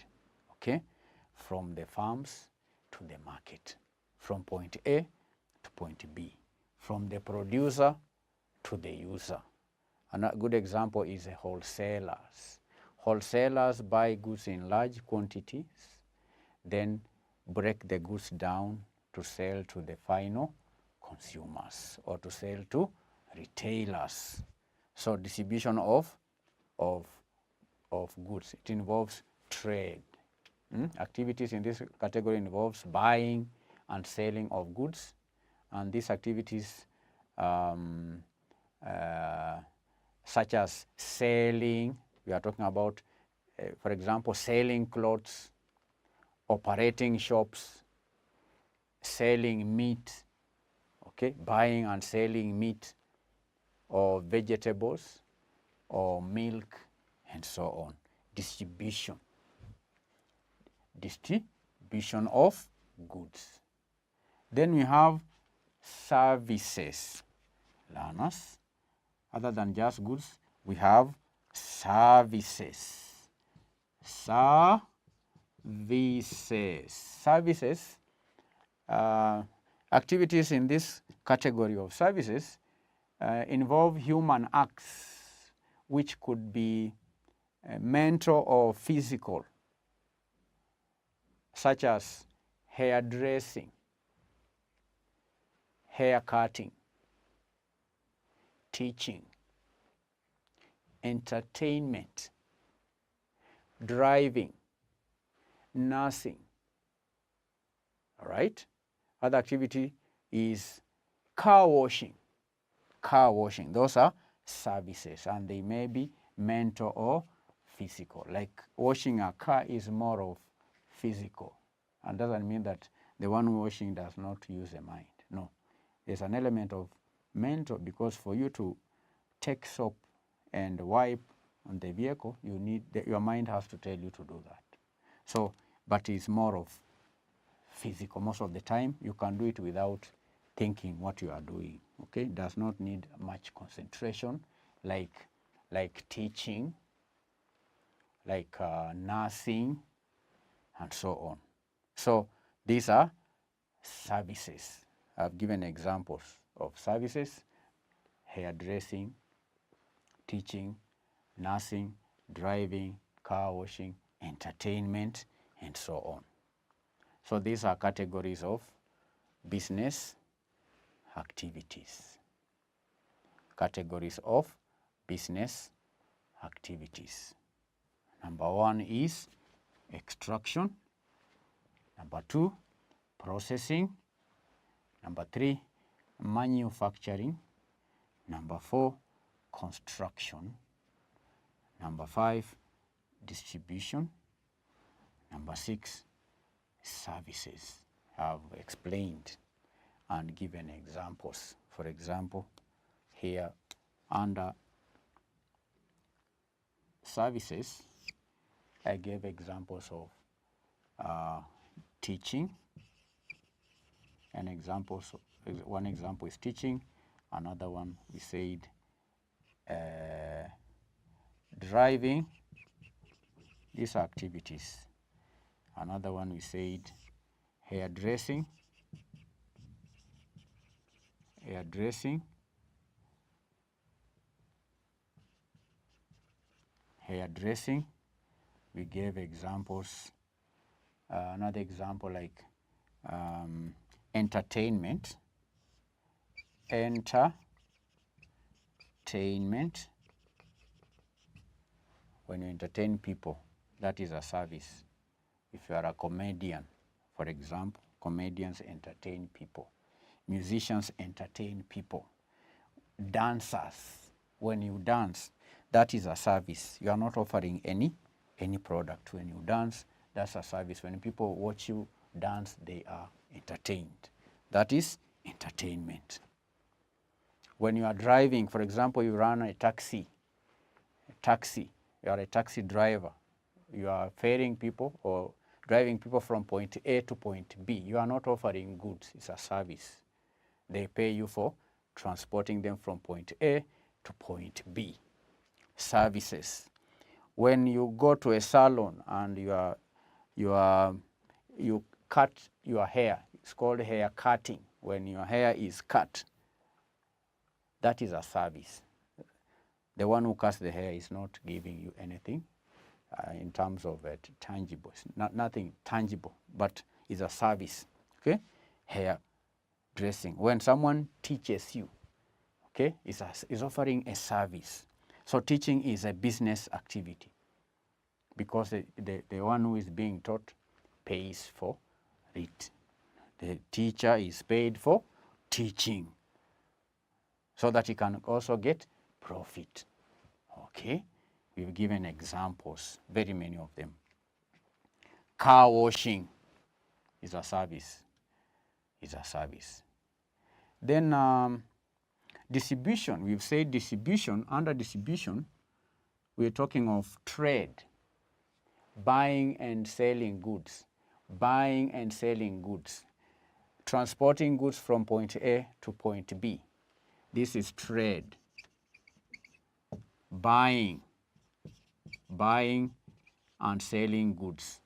okay? From the farms to the market, from point A to point B, from the producer to the user. A good example is wholesalers. Wholesalers buy goods in large quantities, then break the goods down to sell to the final consumers or to sell to retailers. So distribution of goods, it involves trade. Activities in this category involves buying and selling of goods, and these activities such as selling, we are talking about, for example, selling clothes, operating shops, selling meat, okay, buying and selling meat or vegetables or milk and so on. Distribution. Distribution of goods. Then we have services. Learners, other than just goods, we have services. Services. Activities in this category of services involve human acts, which could be mental or physical, such as hairdressing, hair cutting, teaching, entertainment, driving, nursing. All right? Other activity is car washing. Car washing. Those are services, and they may be mental or physical. Like washing a car is more of physical, and doesn't mean that the one washing does not use a mind. No, there's an element of mental, because for you to take soap and wipe on the vehicle, you need your mind has to tell you to do that. So, but it's more of physical. Most of the time, you can do it without thinking what you are doing. Okay, it does not need much concentration, like teaching, like nursing, and so on. So these are services. I've given examples of services: hairdressing, teaching, nursing, driving, car washing, entertainment, and so on. So these are categories of business activities. Categories of business activities. Number 1 is extraction. Number 2, processing. Number 3, manufacturing. Number 4, construction. Number 5, distribution. Number 6, services. I've explained and given examples. For example, here under services, I gave examples of teaching. One example is teaching. Another one we said driving. These are activities. Another one we said hairdressing. Hairdressing. We gave examples. Another example like entertainment. Entertainment. When you entertain people, that is a service. If you are a comedian, for example, comedians entertain people. Musicians entertain people. Dancers, when you dance, that is a service. You are not offering any product. When you dance, that's a service. When people watch you dance, they are entertained. That is entertainment. When you are driving, for example, you run a taxi, you are a taxi driver. You are ferrying people or driving people from point A to point B. You are not offering goods. It's a service. They pay you for transporting them from point A to point B. Services. When you go to a salon and you cut your hair, it's called hair cutting. When your hair is cut, that is a service. The one who cuts the hair is not giving you anything in terms of tangible. It's nothing tangible, but it's a service. Okay, hair dressing. When someone teaches you, okay, is offering a service. So teaching is a business activity because the one who is being taught pays for it. The teacher is paid for teaching so that he can also get profit. Okay, we've given examples, very many of them. Car washing is a service. Then distribution, we've said distribution. Under distribution, we're talking of trade, buying and selling goods, transporting goods from point A to point B. This is trade. Buying and selling goods.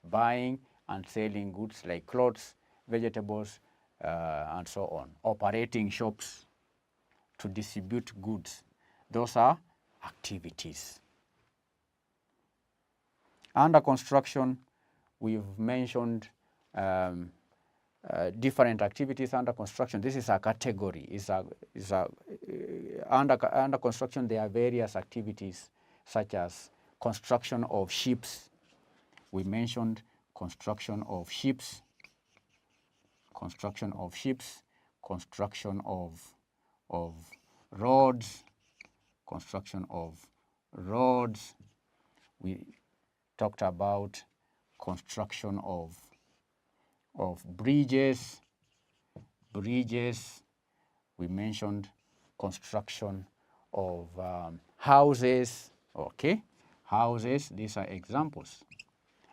Buying and selling goods like clothes, vegetables, and so on. Operating shops to distribute goods. Those are activities. Under construction, we've mentioned different activities under construction. This is a category. Under construction, there are various activities such as construction of ships. We mentioned construction of ships, construction of roads, We talked about construction of bridges. We mentioned construction of houses, okay? Houses, these are examples.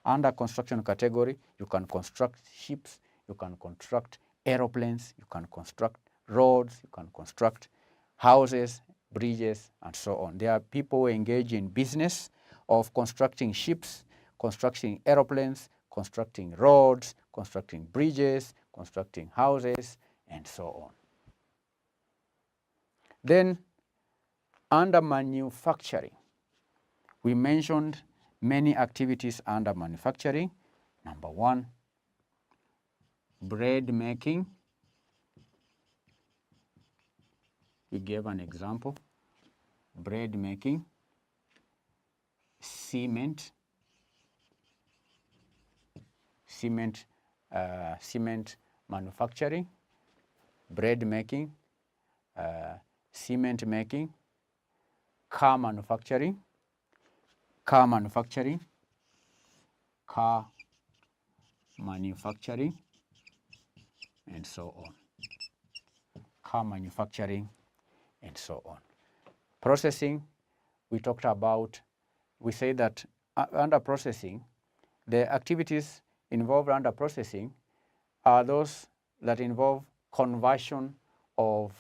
Under construction category, you can construct ships, you can construct aeroplanes, you can construct roads, you can construct houses, bridges, and so on. There are people who engage in business of constructing ships, constructing aeroplanes, constructing roads, constructing bridges, constructing houses, and so on. Then, under manufacturing, we mentioned many activities under manufacturing. Number one, bread making. We gave an example. Bread making, cement manufacturing, bread making, cement making, car manufacturing, and so on. Car manufacturing, and so on. Processing, we talked about, we say that under processing, the activities involved under processing are those that involve conversion of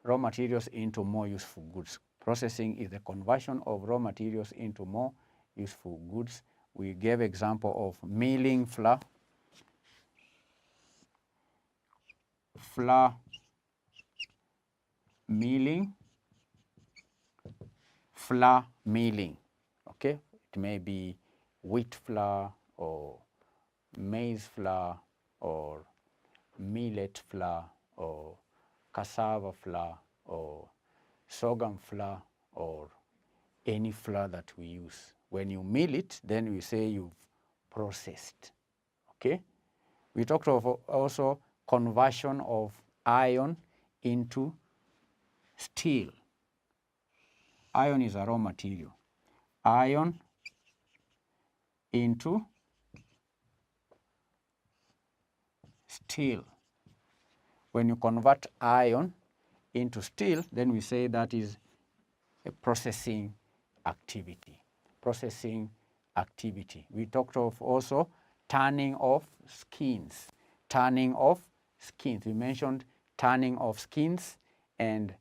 raw materials into more useful goods. Processing is the conversion of raw materials into more useful goods. We gave example of milling flour, flour milling, okay? It may be wheat flour or maize flour or millet flour or cassava flour or sorghum flour or any flour that we use. When you mill it, then we say you've processed, okay? We talked of also conversion of iron into steel. Iron is a raw material. Iron into steel. When you convert iron into steel, then we say that is a processing activity. Processing activity. We talked of also tanning of skins. Tanning of skins. We mentioned tanning of skins and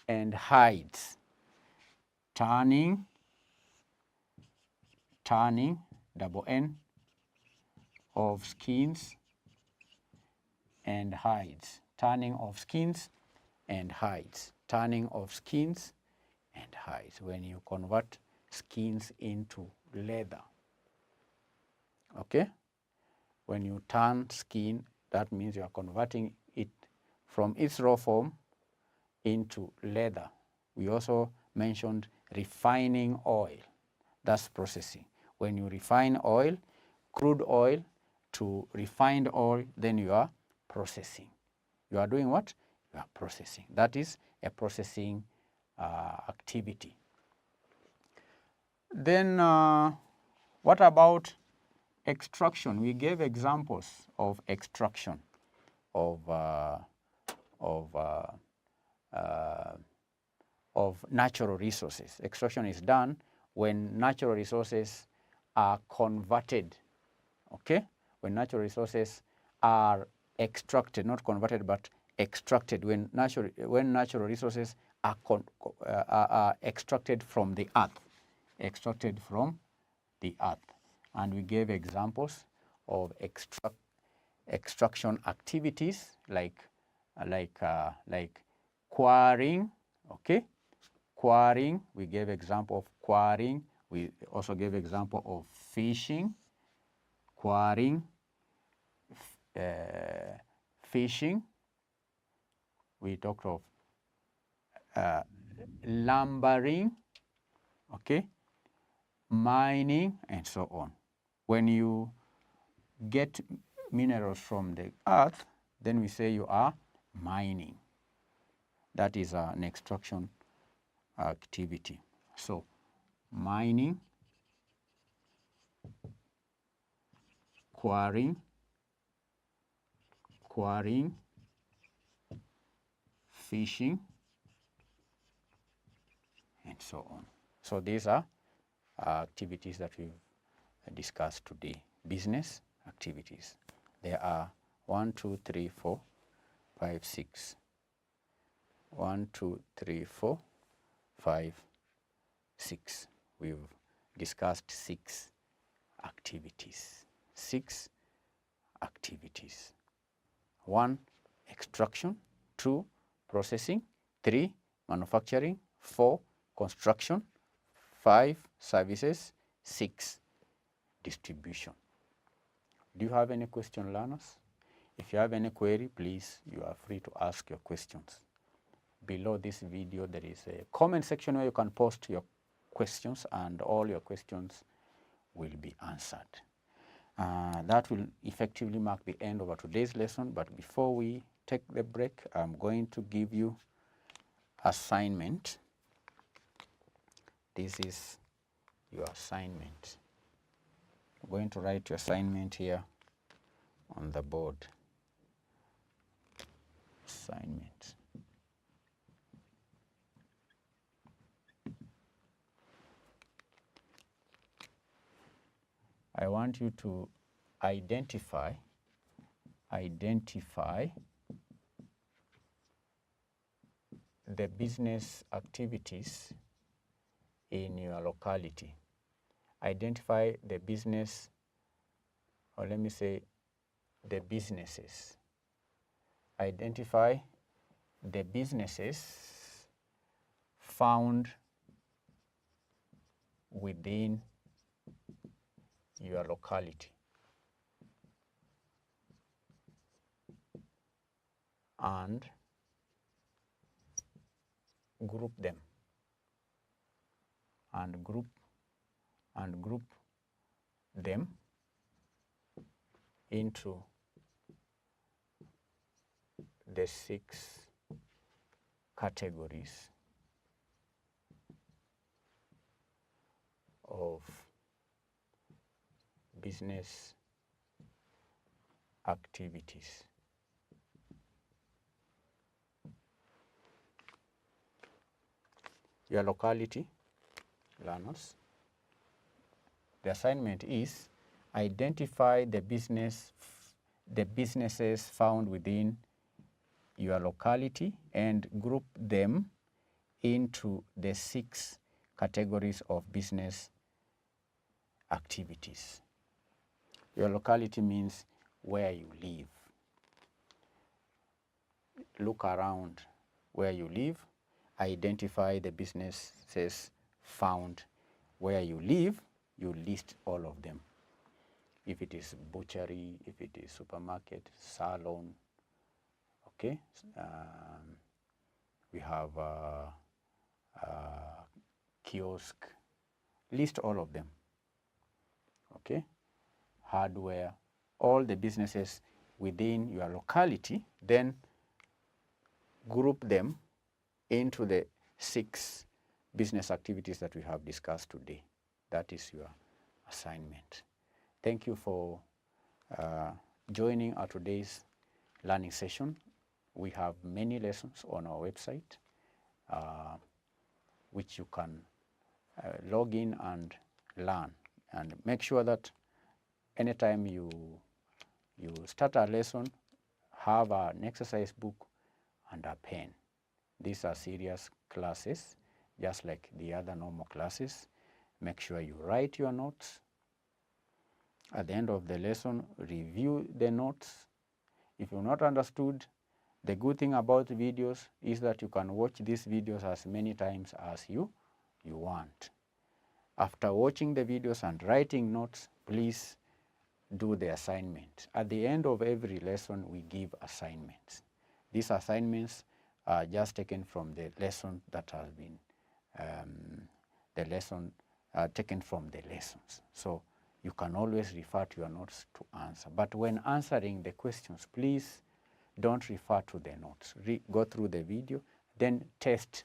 hides. Tanning, double N, of skins and hides. Tanning of skins and hides. Tanning of skins and hides. When you convert skins into leather. Okay? When you tan skin, that means you are converting it from its raw form into leather. We also mentioned refining oil. That's processing. When you refine oil, crude oil to refined oil, then you are processing. You are doing what? You are processing. That is a processing activity. Then what about extraction? We gave examples of extraction of natural resources. Extraction is done when natural resources are converted, okay? When natural resources are extracted, not converted, but extracted. When natural resources are extracted from the earth, and we gave examples of extraction activities like quarrying, okay? Quarrying, we gave example of quarrying. We also gave example of fishing, quarrying, fishing. We talked of lumbering, okay, mining, and so on. When you get minerals from the earth, then we say you are mining. That is an extraction activity. So, mining, quarrying, fishing, and so on. So these are activities that we've discussed today, business activities. There are 1, 2, 3, 4, 5, 6. 1, 2, 3, 4, 5, 6. We've discussed 6 activities. 6 activities. 1, extraction. 2, processing. 3, manufacturing. 4, construction. 5, services. 6, distribution. Do you have any question, learners? If you have any query, please, you are free to ask your questions. Below this video, there is a comment section where you can post your questions, and all your questions will be answered. That will effectively mark the end of our today's lesson, but before we take the break, I'm going to give you assignment. This is your assignment. I'm going to write your assignment here on the board. Assignment. I want you to identify the business activities in your locality. Identify the business, or let me say the businesses. Identify the businesses found within your locality, and group them, and group them into the 6 categories of business activities. Your locality, learners. The assignment is identify the businesses found within your locality and group them into the 6 categories of business activities. Your locality means where you live. Look around where you live, identify the businesses found where you live, you list all of them. If it is butchery, if it is supermarket, salon, okay. We have kiosk, list all of them, okay. Hardware, all the businesses within your locality, then group them into the 6 business activities that we have discussed today. That is your assignment. Thank you for joining our today's learning session. We have many lessons on our website, which you can log in and learn. And make sure that anytime you start a lesson, have an exercise book and a pen. These are serious classes, just like the other normal classes. Make sure you write your notes. At the end of the lesson, review the notes. If you've not understood, the good thing about videos is that you can watch these videos as many times as you want. After watching the videos and writing notes, please do the assignment. At the end of every lesson, we give assignments. These assignments are just taken from the lesson that has been taken from the lessons. So you can always refer to your notes to answer. But when answering the questions, please don't refer to the notes. Go through the video, then test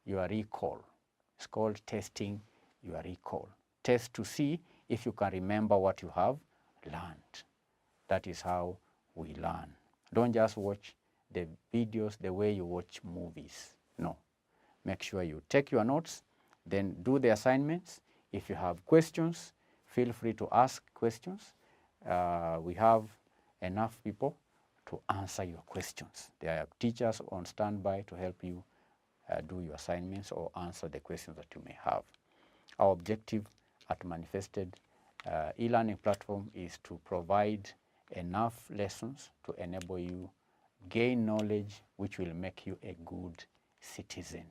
your recall. It's called testing your recall. Test to see if you can remember what you have learned. That is how we learn. Don't just watch the videos the way you watch movies. No. Make sure you take your notes, Then do the assignments. If you have questions, feel free to ask questions. We have enough people to answer your questions. There are teachers on standby to help you do your assignments or answer the questions that you may have. Our objective at Manifested e-learning platform is to provide enough lessons to enable you gain knowledge which will make you a good citizen.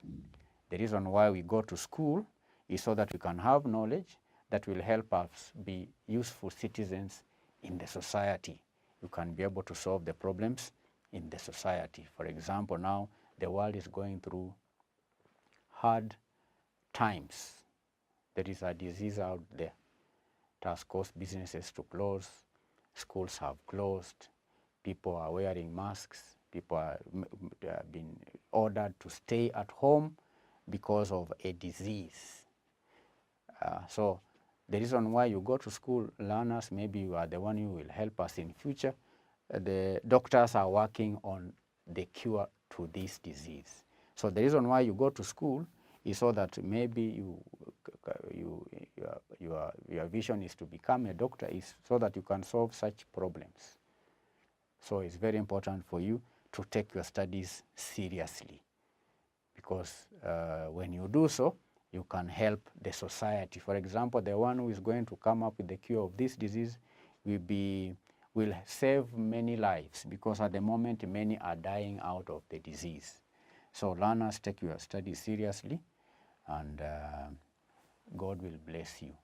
The reason why we go to school is so that we can have knowledge that will help us be useful citizens in the society. You can be able to solve the problems in the society. For example, now the world is going through hard times. There is a disease out there that has caused businesses to close, schools have closed, people are wearing masks, people are being ordered to stay at home because of a disease. So the reason why you go to school, learners, maybe you are the one who will help us in future. The doctors are working on the cure to this disease. So the reason why you go to school is so that maybe your vision is to become a doctor, is so that you can solve such problems. So it's very important for you to take your studies seriously, because when you do so, you can help the society. For example, the one who is going to come up with the cure of this disease will save many lives, because at the moment many are dying out of the disease. So learners, take your studies seriously, and God will bless you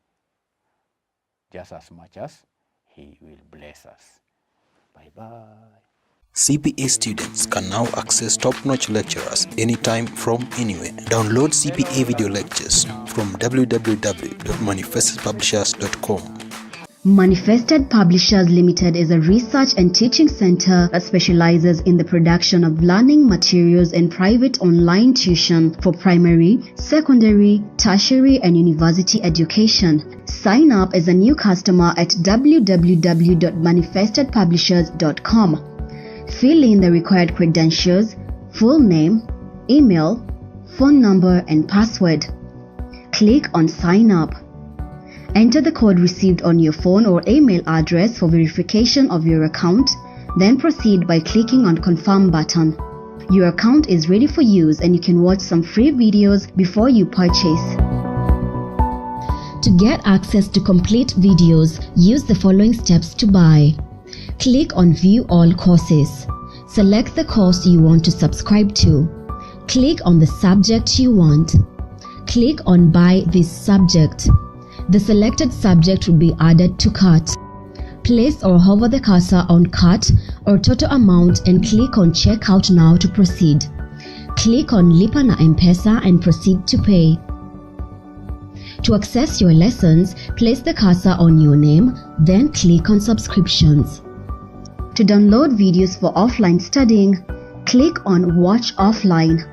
just as much as He will bless us. Bye-bye. CPA students can now access top-notch lecturers anytime from anywhere. Download CPA video lectures from www.manifestedpublishers.com. Manifested Publishers Limited is a research and teaching center that specializes in the production of learning materials and private online tuition for primary, secondary, tertiary, and university education. Sign up as a new customer at www.manifestedpublishers.com. Fill in the required credentials, full name, email, phone number, and password. Click on Sign Up. Enter the code received on your phone or email address for verification of your account, then proceed by clicking on Confirm button. Your account is ready for use and you can watch some free videos before you purchase. To get access to complete videos, use the following steps to buy. Click on View All Courses. Select the course you want to subscribe to. Click on the subject you want. Click on Buy this subject. The selected subject will be added to cart. Place or hover the cursor on cart or total amount and click on Checkout Now to proceed. Click on Lipa na M-Pesa and proceed to pay. To access your lessons, place the cursor on your name, then click on Subscriptions. To download videos for offline studying, click on Watch Offline.